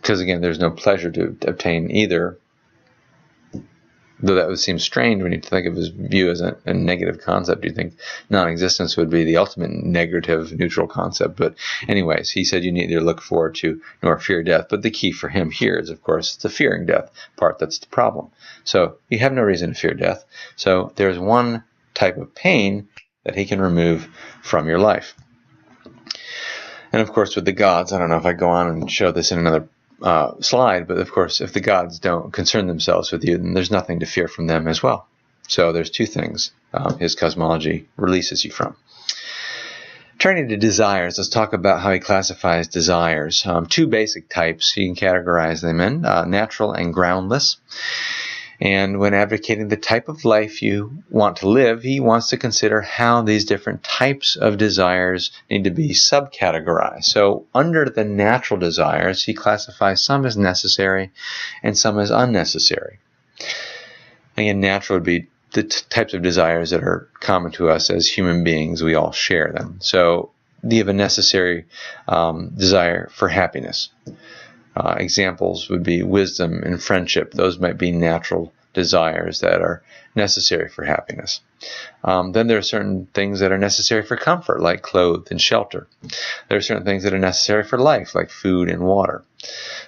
because, again, there's no pleasure to obtain either. Though that would seem strange when you think of his view as a negative concept. You think non-existence would be the ultimate negative, neutral concept. But anyways, he said you neither look forward to nor fear death. But the key for him here is, of course, the fearing death part that's the problem. So you have no reason to fear death. So there's one type of pain that he can remove from your life. And of course, with the gods, I don't know if I go on and show this in another slide, but of course, if the gods don't concern themselves with you, then there's nothing to fear from them as well. So there's two things his cosmology releases you from. Turning to desires, let's talk about how he classifies desires. Two basic types he can categorize them in, natural and groundless. And when advocating the type of life you want to live, he wants to consider how these different types of desires need to be subcategorized. So under the natural desires, he classifies some as necessary and some as unnecessary. Again, natural would be the types of desires that are common to us as human beings. We all share them. So you have a necessary desire for happiness. Examples would be wisdom and friendship. Those might be natural desires that are necessary for happiness. Then there are certain things that are necessary for comfort, like clothes and shelter. There are certain things that are necessary for life, like food and water.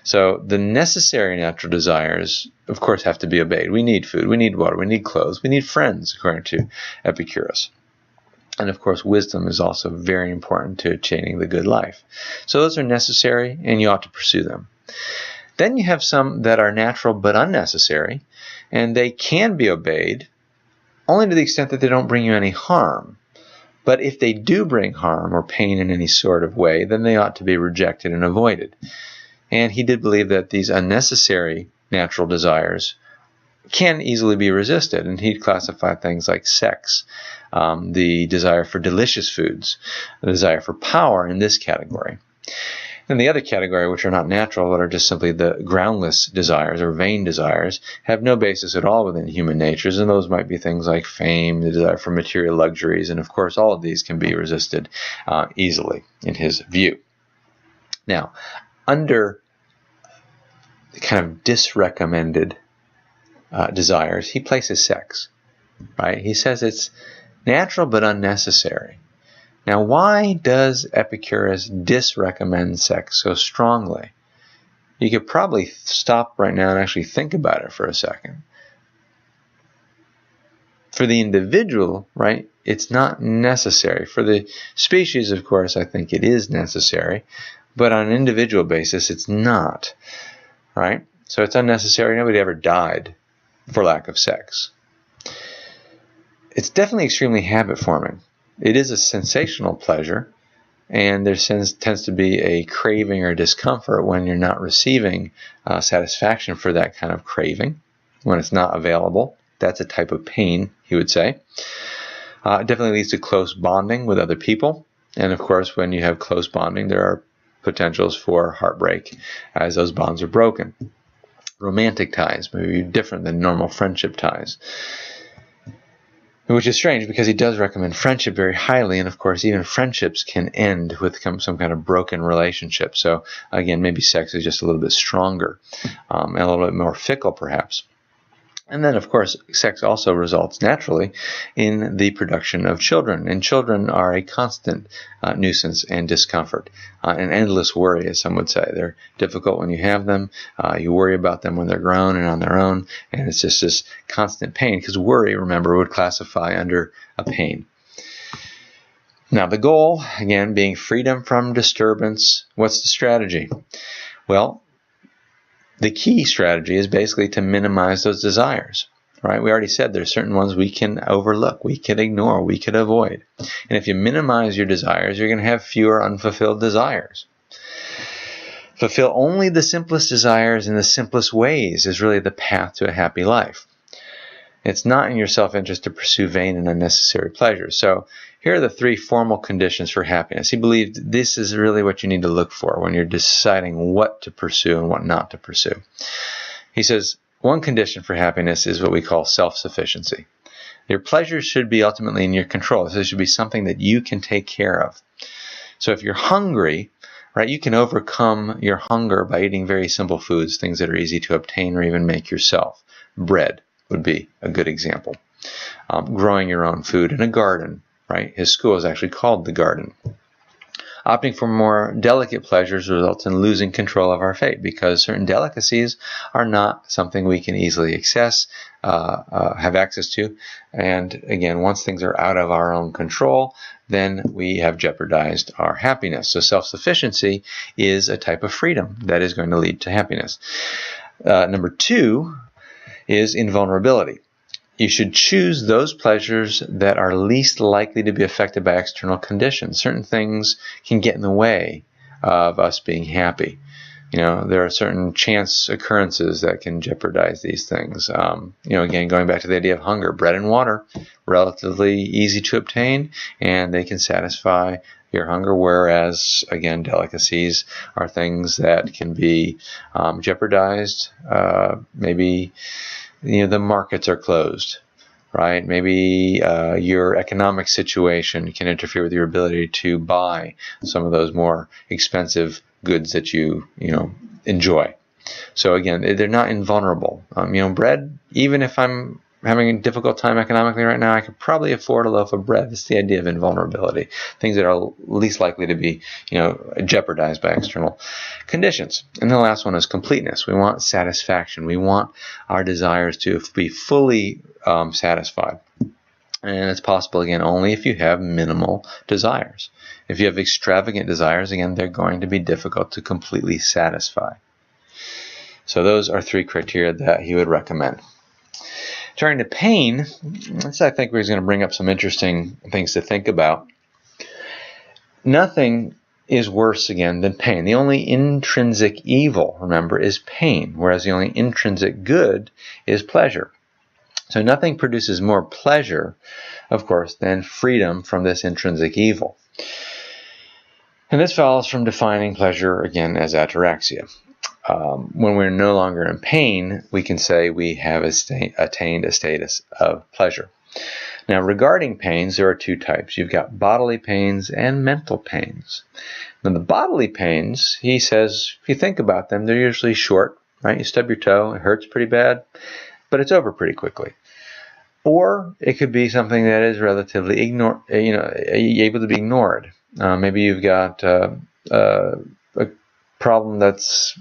So the necessary natural desires, of course, have to be obeyed. We need food, we need water, we need clothes, we need friends, according to Epicurus. And of course, wisdom is also very important to attaining the good life. So those are necessary, and you ought to pursue them. Then you have some that are natural but unnecessary, and they can be obeyed only to the extent that they don't bring you any harm. But if they do bring harm or pain in any sort of way, then they ought to be rejected and avoided. And he did believe that these unnecessary natural desires can easily be resisted, and he'd classify things like sex, the desire for delicious foods, the desire for power in this category. And the other category, which are not natural, but are just simply the groundless desires or vain desires, have no basis at all within human natures, and those might be things like fame, the desire for material luxuries, and of course all of these can be resisted easily in his view. Now, under the kind of disrecommended desires, he places sex, right? He says it's natural but unnecessary. Now, why does Epicurus disrecommend sex so strongly? You could probably stop right now and actually think about it for a second. For the individual, right, it's not necessary. For the species, of course, I think it is necessary, but on an individual basis, it's not, right? So it's unnecessary. Nobody ever died for lack of sex. It's definitely extremely habit-forming. It is a sensational pleasure, and there tends to be a craving or discomfort when you're not receiving satisfaction for that kind of craving, when it's not available. That's a type of pain, he would say. It definitely leads to close bonding with other people, and of course, when you have close bonding, there are potentials for heartbreak as those bonds are broken. Romantic ties may be different than normal friendship ties, which is strange because he does recommend friendship very highly, and of course even friendships can end with some kind of broken relationship. So again, maybe sex is just a little bit stronger and a little bit more fickle perhaps. And then, of course, sex also results naturally in the production of children. And children are a constant nuisance and discomfort, an endless worry, as some would say. They're difficult when you have them. You worry about them when they're grown and on their own. And it's just this constant pain, because worry, remember, would classify under a pain. Now, the goal, again, being freedom from disturbance. What's the strategy? Well, the key strategy is basically to minimize those desires, right? We already said there's certain ones we can overlook, we can ignore, we can avoid. And if you minimize your desires, you're going to have fewer unfulfilled desires. Fulfill only the simplest desires in the simplest ways is really the path to a happy life. It's not in your self-interest to pursue vain and unnecessary pleasures. So here are the 3 formal conditions for happiness. He believed this is really what you need to look for when you're deciding what to pursue and what not to pursue. He says, one condition for happiness is what we call self-sufficiency. Your pleasures should be ultimately in your control. So it should be something that you can take care of. So if you're hungry, right, you can overcome your hunger by eating very simple foods, things that are easy to obtain or even make yourself. Bread would be a good example. Growing your own food in a garden, right? His school is actually called the garden. Opting for more delicate pleasures results in losing control of our fate, because certain delicacies are not something we can easily have access to. And again, once things are out of our own control, then we have jeopardized our happiness. So self-sufficiency is a type of freedom that is going to lead to happiness. Number 2 is invulnerability. You should choose those pleasures that are least likely to be affected by external conditions. Certain things can get in the way of us being happy. There are certain chance occurrences that can jeopardize these things. Again, going back to the idea of hunger, bread and water, relatively easy to obtain, and they can satisfy your hunger, whereas, again, delicacies are things that can be jeopardized. Maybe the markets are closed, right? Maybe your economic situation can interfere with your ability to buy some of those more expensive goods that you enjoy. So again, they're not invulnerable. Bread, even if I'm having a difficult time economically right now, I could probably afford a loaf of bread. It's the idea of invulnerability, things that are least likely to be, jeopardized by external conditions. And the last one is completeness. We want satisfaction. We want our desires to be fully satisfied. And it's possible, again, only if you have minimal desires. If you have extravagant desires, again, they're going to be difficult to completely satisfy. So those are 3 criteria that he would recommend. Turning to pain, I think we're going to bring up some interesting things to think about. Nothing is worse, again, than pain. The only intrinsic evil, remember, is pain, whereas the only intrinsic good is pleasure. So nothing produces more pleasure, of course, than freedom from this intrinsic evil. And this follows from defining pleasure, again, as ataraxia. When we're no longer in pain, we can say we have attained a status of pleasure. Now, regarding pains, there are 2 types. You've got bodily pains and mental pains. Now, the bodily pains, he says, if you think about them, they're usually short, right? You stub your toe, it hurts pretty bad, but it's over pretty quickly. Or it could be something that is relatively able to be ignored. Maybe you've got a problem that's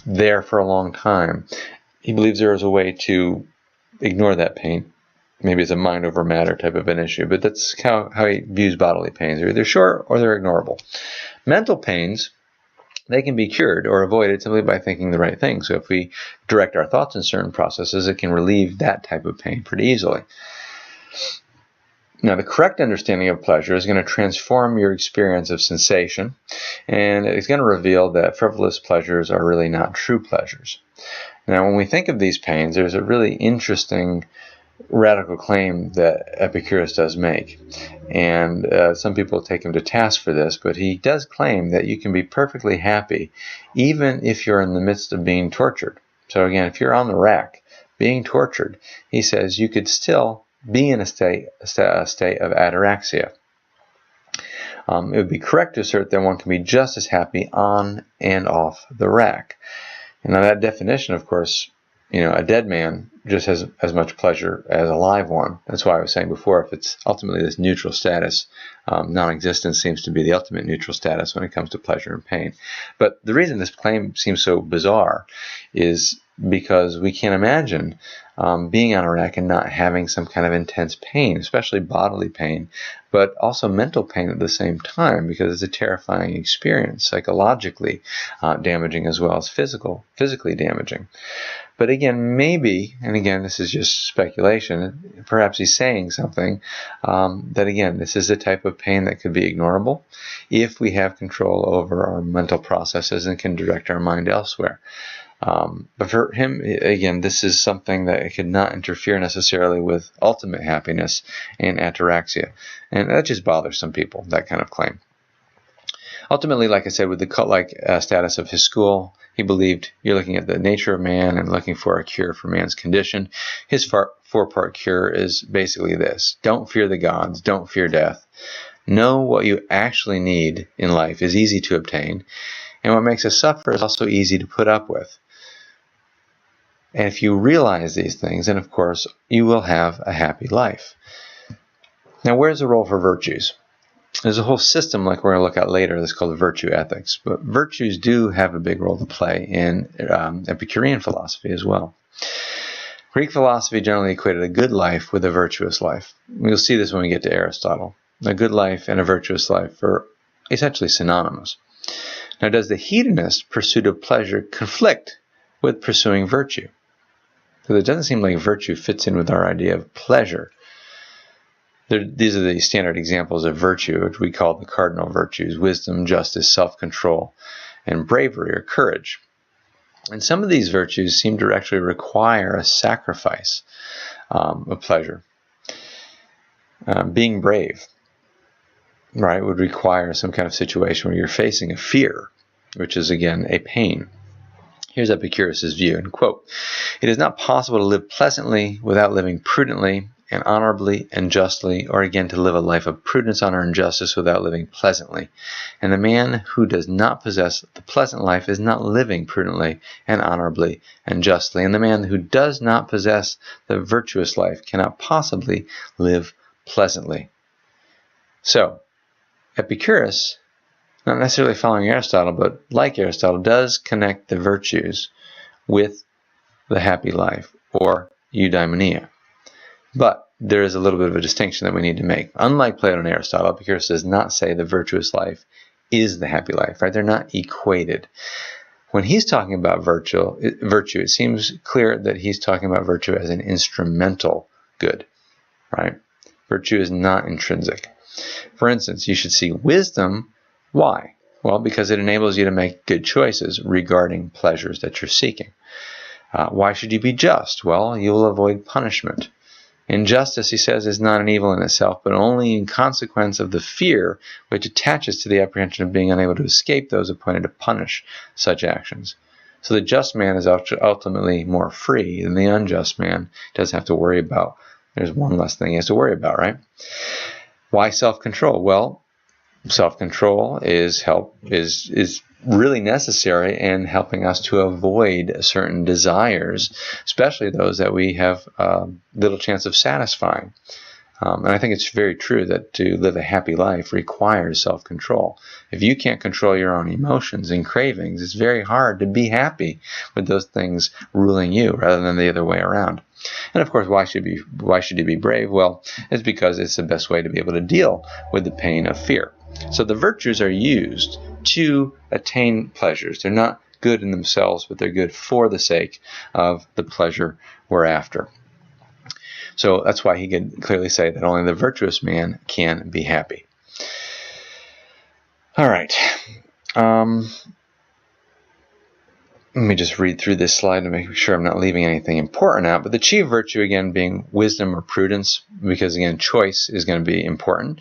there for a long time. He believes there is a way to ignore that pain. Maybe it's a mind over matter type of an issue, but that's how he views bodily pains. They're either short or they're ignorable. Mental pains, they can be cured or avoided simply by thinking the right thing. So if we direct our thoughts in certain processes, it can relieve that type of pain pretty easily. Now, the correct understanding of pleasure is going to transform your experience of sensation, and it's going to reveal that frivolous pleasures are really not true pleasures. Now, when we think of these pains, there's a really interesting radical claim that Epicurus does make. And some people take him to task for this, but he does claim that you can be perfectly happy even if you're in the midst of being tortured. So again, if you're on the rack being tortured, he says you could still be in a state of ataraxia. It would be correct to assert that one can be just as happy on and off the rack. And now that definition, of course, a dead man just has as much pleasure as a live one. That's why I was saying before, if it's ultimately this neutral status, non-existence seems to be the ultimate neutral status when it comes to pleasure and pain. But the reason this claim seems so bizarre is because we can't imagine being on a rack and not having some kind of intense pain, especially bodily pain, but also mental pain at the same time, because it's a terrifying experience, psychologically damaging as well as physically damaging. But again, maybe, and again, this is just speculation, perhaps he's saying something that, again, this is a type of pain that could be ignorable if we have control over our mental processes and can direct our mind elsewhere. But for him, again, this is something that could not interfere necessarily with ultimate happiness and ataraxia. And that just bothers some people, that kind of claim. Ultimately, like I said, with the cult-like status of his school, he believed you're looking at the nature of man and looking for a cure for man's condition. His 4-part cure is basically this. Don't fear the gods. Don't fear death. Know what you actually need in life is easy to obtain, and what makes us suffer is also easy to put up with. And if you realize these things, then of course you will have a happy life. Now, where's the role for virtues? There's a whole system like we're going to look at later that's called virtue ethics. But virtues do have a big role to play in Epicurean philosophy as well. Greek philosophy generally equated a good life with a virtuous life. We'll see this when we get to Aristotle. A good life and a virtuous life are essentially synonymous. Now, does the hedonist pursuit of pleasure conflict with pursuing virtue? Because it doesn't seem like virtue fits in with our idea of pleasure. These are the standard examples of virtue, which we call the cardinal virtues: wisdom, justice, self-control, and bravery or courage. And some of these virtues seem to actually require a sacrifice of pleasure. Being brave, right, would require some kind of situation where you're facing a fear, which is, again, a pain. Here's Epicurus' view, and quote, "It is not possible to live pleasantly without living prudently, and honorably and justly, or again to live a life of prudence, honor, and justice without living pleasantly. And the man who does not possess the pleasant life is not living prudently and honorably and justly. And the man who does not possess the virtuous life cannot possibly live pleasantly. So, Epicurus, not necessarily following Aristotle, but like Aristotle, does connect the virtues with the happy life, or eudaimonia. But there is a little bit of a distinction that we need to make. Unlike Plato and Aristotle, Epicurus does not say the virtuous life is the happy life, right? They're not equated. When he's talking about virtue, it seems clear that he's talking about virtue as an instrumental good, right? Virtue is not intrinsic. For instance, you should see wisdom. Why? Well, because it enables you to make good choices regarding pleasures that you're seeking. Why should you be just? Well, you will avoid punishment. Injustice, he says, is not an evil in itself, but only in consequence of the fear which attaches to the apprehension of being unable to escape those appointed to punish such actions. So the just man is ultimately more free than the unjust man. He doesn't have to worry about, there's one less thing he has to worry about, right? Why self-control? Well, self-control is really necessary in helping us to avoid certain desires, especially those that we have little chance of satisfying. And I think it's very true that to live a happy life requires self-control. If you can't control your own emotions and cravings, it's very hard to be happy with those things ruling you rather than the other way around. And of course, why should you be brave? Well, it's because it's the best way to be able to deal with the pain of fear. So the virtues are used to attain pleasures. They're not good in themselves, but they're good for the sake of the pleasure we're after. So that's why he could clearly say that only the virtuous man can be happy. All right. Let me just read through this slide to make sure I'm not leaving anything important out. But the chief virtue, again, being wisdom or prudence, because, again, choice is going to be important.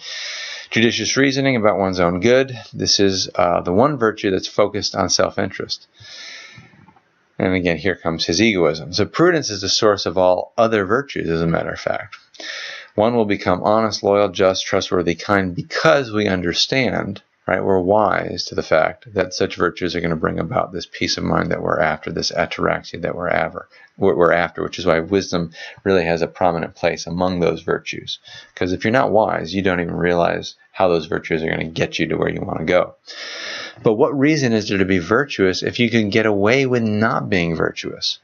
Judicious reasoning about one's own good. This is the one virtue that's focused on self-interest. And again, here comes his egoism. So prudence is the source of all other virtues, as a matter of fact. One will become honest, loyal, just, trustworthy, kind, because we understand, right? We're wise to the fact that such virtues are going to bring about this peace of mind that we're after, this ataraxia that we're after, which is why wisdom really has a prominent place among those virtues. Because if you're not wise, you don't even realize how those virtues are going to get you to where you want to go. But what reason is there to be virtuous if you can get away with not being virtuous?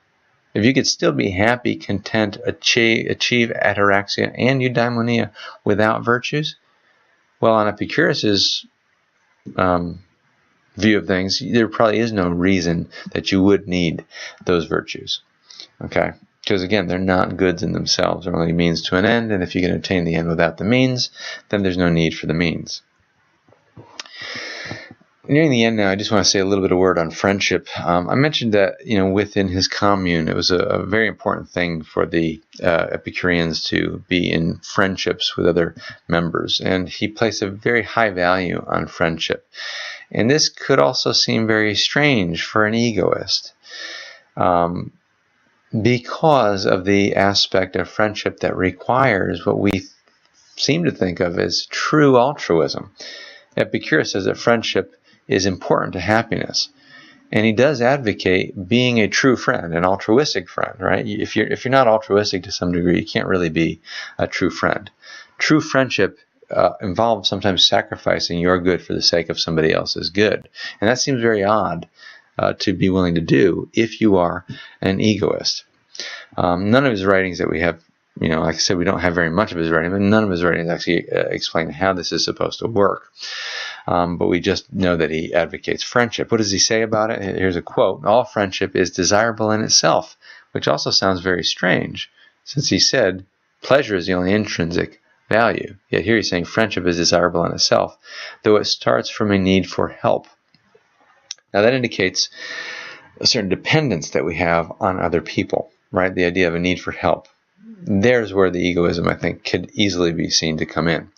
If you could still be happy, content, achieve ataraxia and eudaimonia without virtues? Well, on Epicurus's view of things, there probably is no reason that you would need those virtues. Okay? Because again, they're not goods in themselves. They're only means to an end, and if you can attain the end without the means, then there's no need for the means. Nearing the end now, I just want to say a little bit of word on friendship. I mentioned that, within his commune, it was a very important thing for the Epicureans to be in friendships with other members, and he placed a very high value on friendship. And this could also seem very strange for an egoist, because of the aspect of friendship that requires what we seem to think of as true altruism. Epicurus says that friendship is important to happiness, and he does advocate being a true friend, an altruistic friend, right? If you're not altruistic to some degree, you can't really be a true friend. True friendship involves sometimes sacrificing your good for the sake of somebody else's good, and that seems very odd to be willing to do if you are an egoist. None of his writings that we have, like I said, we don't have very much of his writing, but none of his writings actually explain how this is supposed to work. But we just know that he advocates friendship. What does he say about it? Here's a quote. All friendship is desirable in itself, which also sounds very strange, since he said pleasure is the only intrinsic value. Yet here he's saying friendship is desirable in itself, though it starts from a need for help. Now that indicates a certain dependence that we have on other people, right? The idea of a need for help. There's where the egoism, I think, could easily be seen to come in.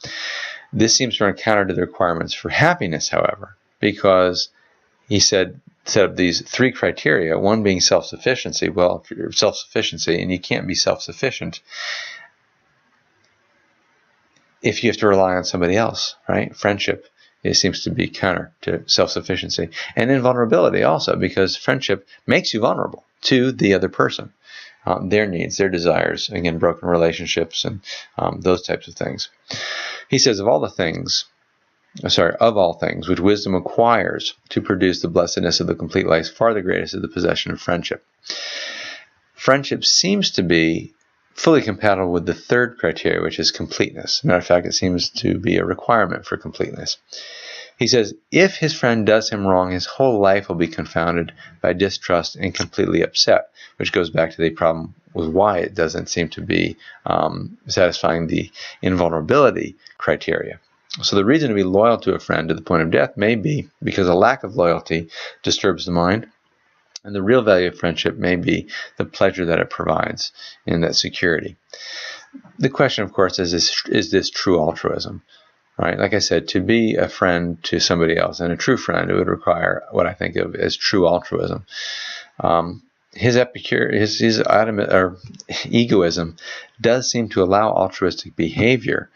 This seems to run counter to the requirements for happiness, however, because he set up these three criteria, one being self-sufficiency. Well, if you're self-sufficiency and you can't be self-sufficient, if you have to rely on somebody else, right? Friendship, it seems to be counter to self-sufficiency. And invulnerability also, because friendship makes you vulnerable to the other person, their needs, their desires, again, broken relationships and those types of things. He says, of all things which wisdom acquires to produce the blessedness of the complete life, far the greatest is the possession of friendship. Friendship seems to be fully compatible with the third criteria, which is completeness. Matter of fact, it seems to be a requirement for completeness. He says, if his friend does him wrong, his whole life will be confounded by distrust and completely upset, which goes back to the problem with why it doesn't seem to be satisfying the invulnerability criteria. So the reason to be loyal to a friend to the point of death may be because a lack of loyalty disturbs the mind, and the real value of friendship may be the pleasure that it provides in that security. The question, of course, is this true altruism? Right? Like I said, to be a friend to somebody else, and a true friend, it would require what I think of as true altruism. His egoism does seem to allow altruistic behavior,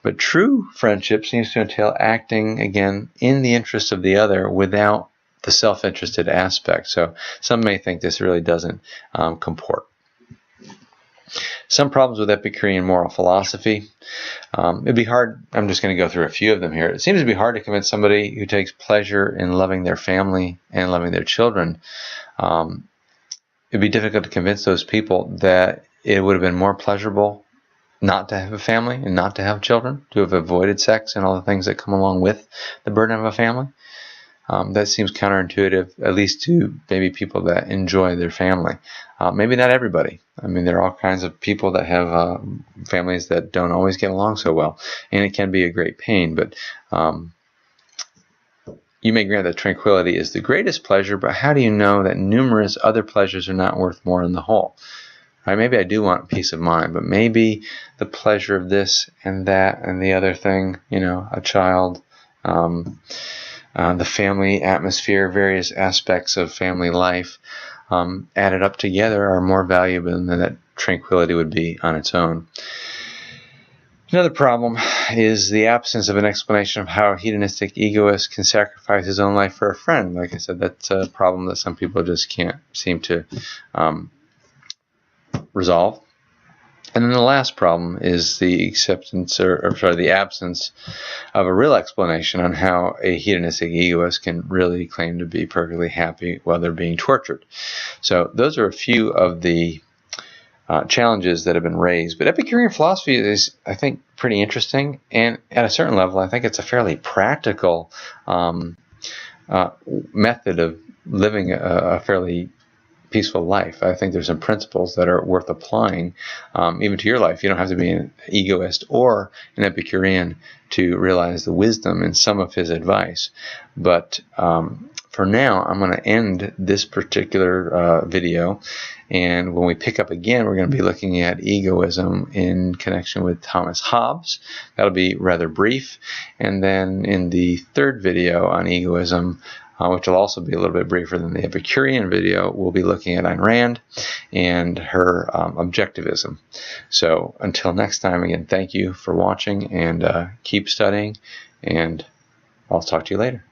but true friendship seems to entail acting, again, in the interest of the other without the self-interested aspect. So some may think this really doesn't comport. Some problems with Epicurean moral philosophy. It'd be hard, I'm just going to go through a few of them here. It seems to be hard to convince somebody who takes pleasure in loving their family and loving their children. It'd be difficult to convince those people that it would have been more pleasurable not to have a family and not to have children, to have avoided sex and all the things that come along with the burden of a family. That seems counterintuitive, at least to maybe people that enjoy their family. Maybe not everybody. I mean, there are all kinds of people that have families that don't always get along so well, and it can be a great pain. But you may grant that tranquility is the greatest pleasure, but how do you know that numerous other pleasures are not worth more in the whole? Right? Maybe I do want peace of mind, but maybe the pleasure of this and that and the other thing, a child, the family atmosphere, various aspects of family life added up together are more valuable than that tranquility would be on its own. Another problem is the absence of an explanation of how a hedonistic egoist can sacrifice his own life for a friend. Like I said, that's a problem that some people just can't seem to resolve. And then the last problem is the the absence of a real explanation on how a hedonistic egoist can really claim to be perfectly happy while they're being tortured. So those are a few of the challenges that have been raised. But Epicurean philosophy is, I think, pretty interesting. And at a certain level, I think it's a fairly practical method of living a fairly peaceful life. I think there's some principles that are worth applying even to your life. You don't have to be an egoist or an Epicurean to realize the wisdom in some of his advice. But for now, I'm going to end this particular video. And when we pick up again, we're going to be looking at egoism in connection with Thomas Hobbes. That'll be rather brief. And then in the third video on egoism, which will also be a little bit briefer than the Epicurean video, we'll be looking at Ayn Rand and her objectivism. So until next time, again, thank you for watching, and keep studying, and I'll talk to you later.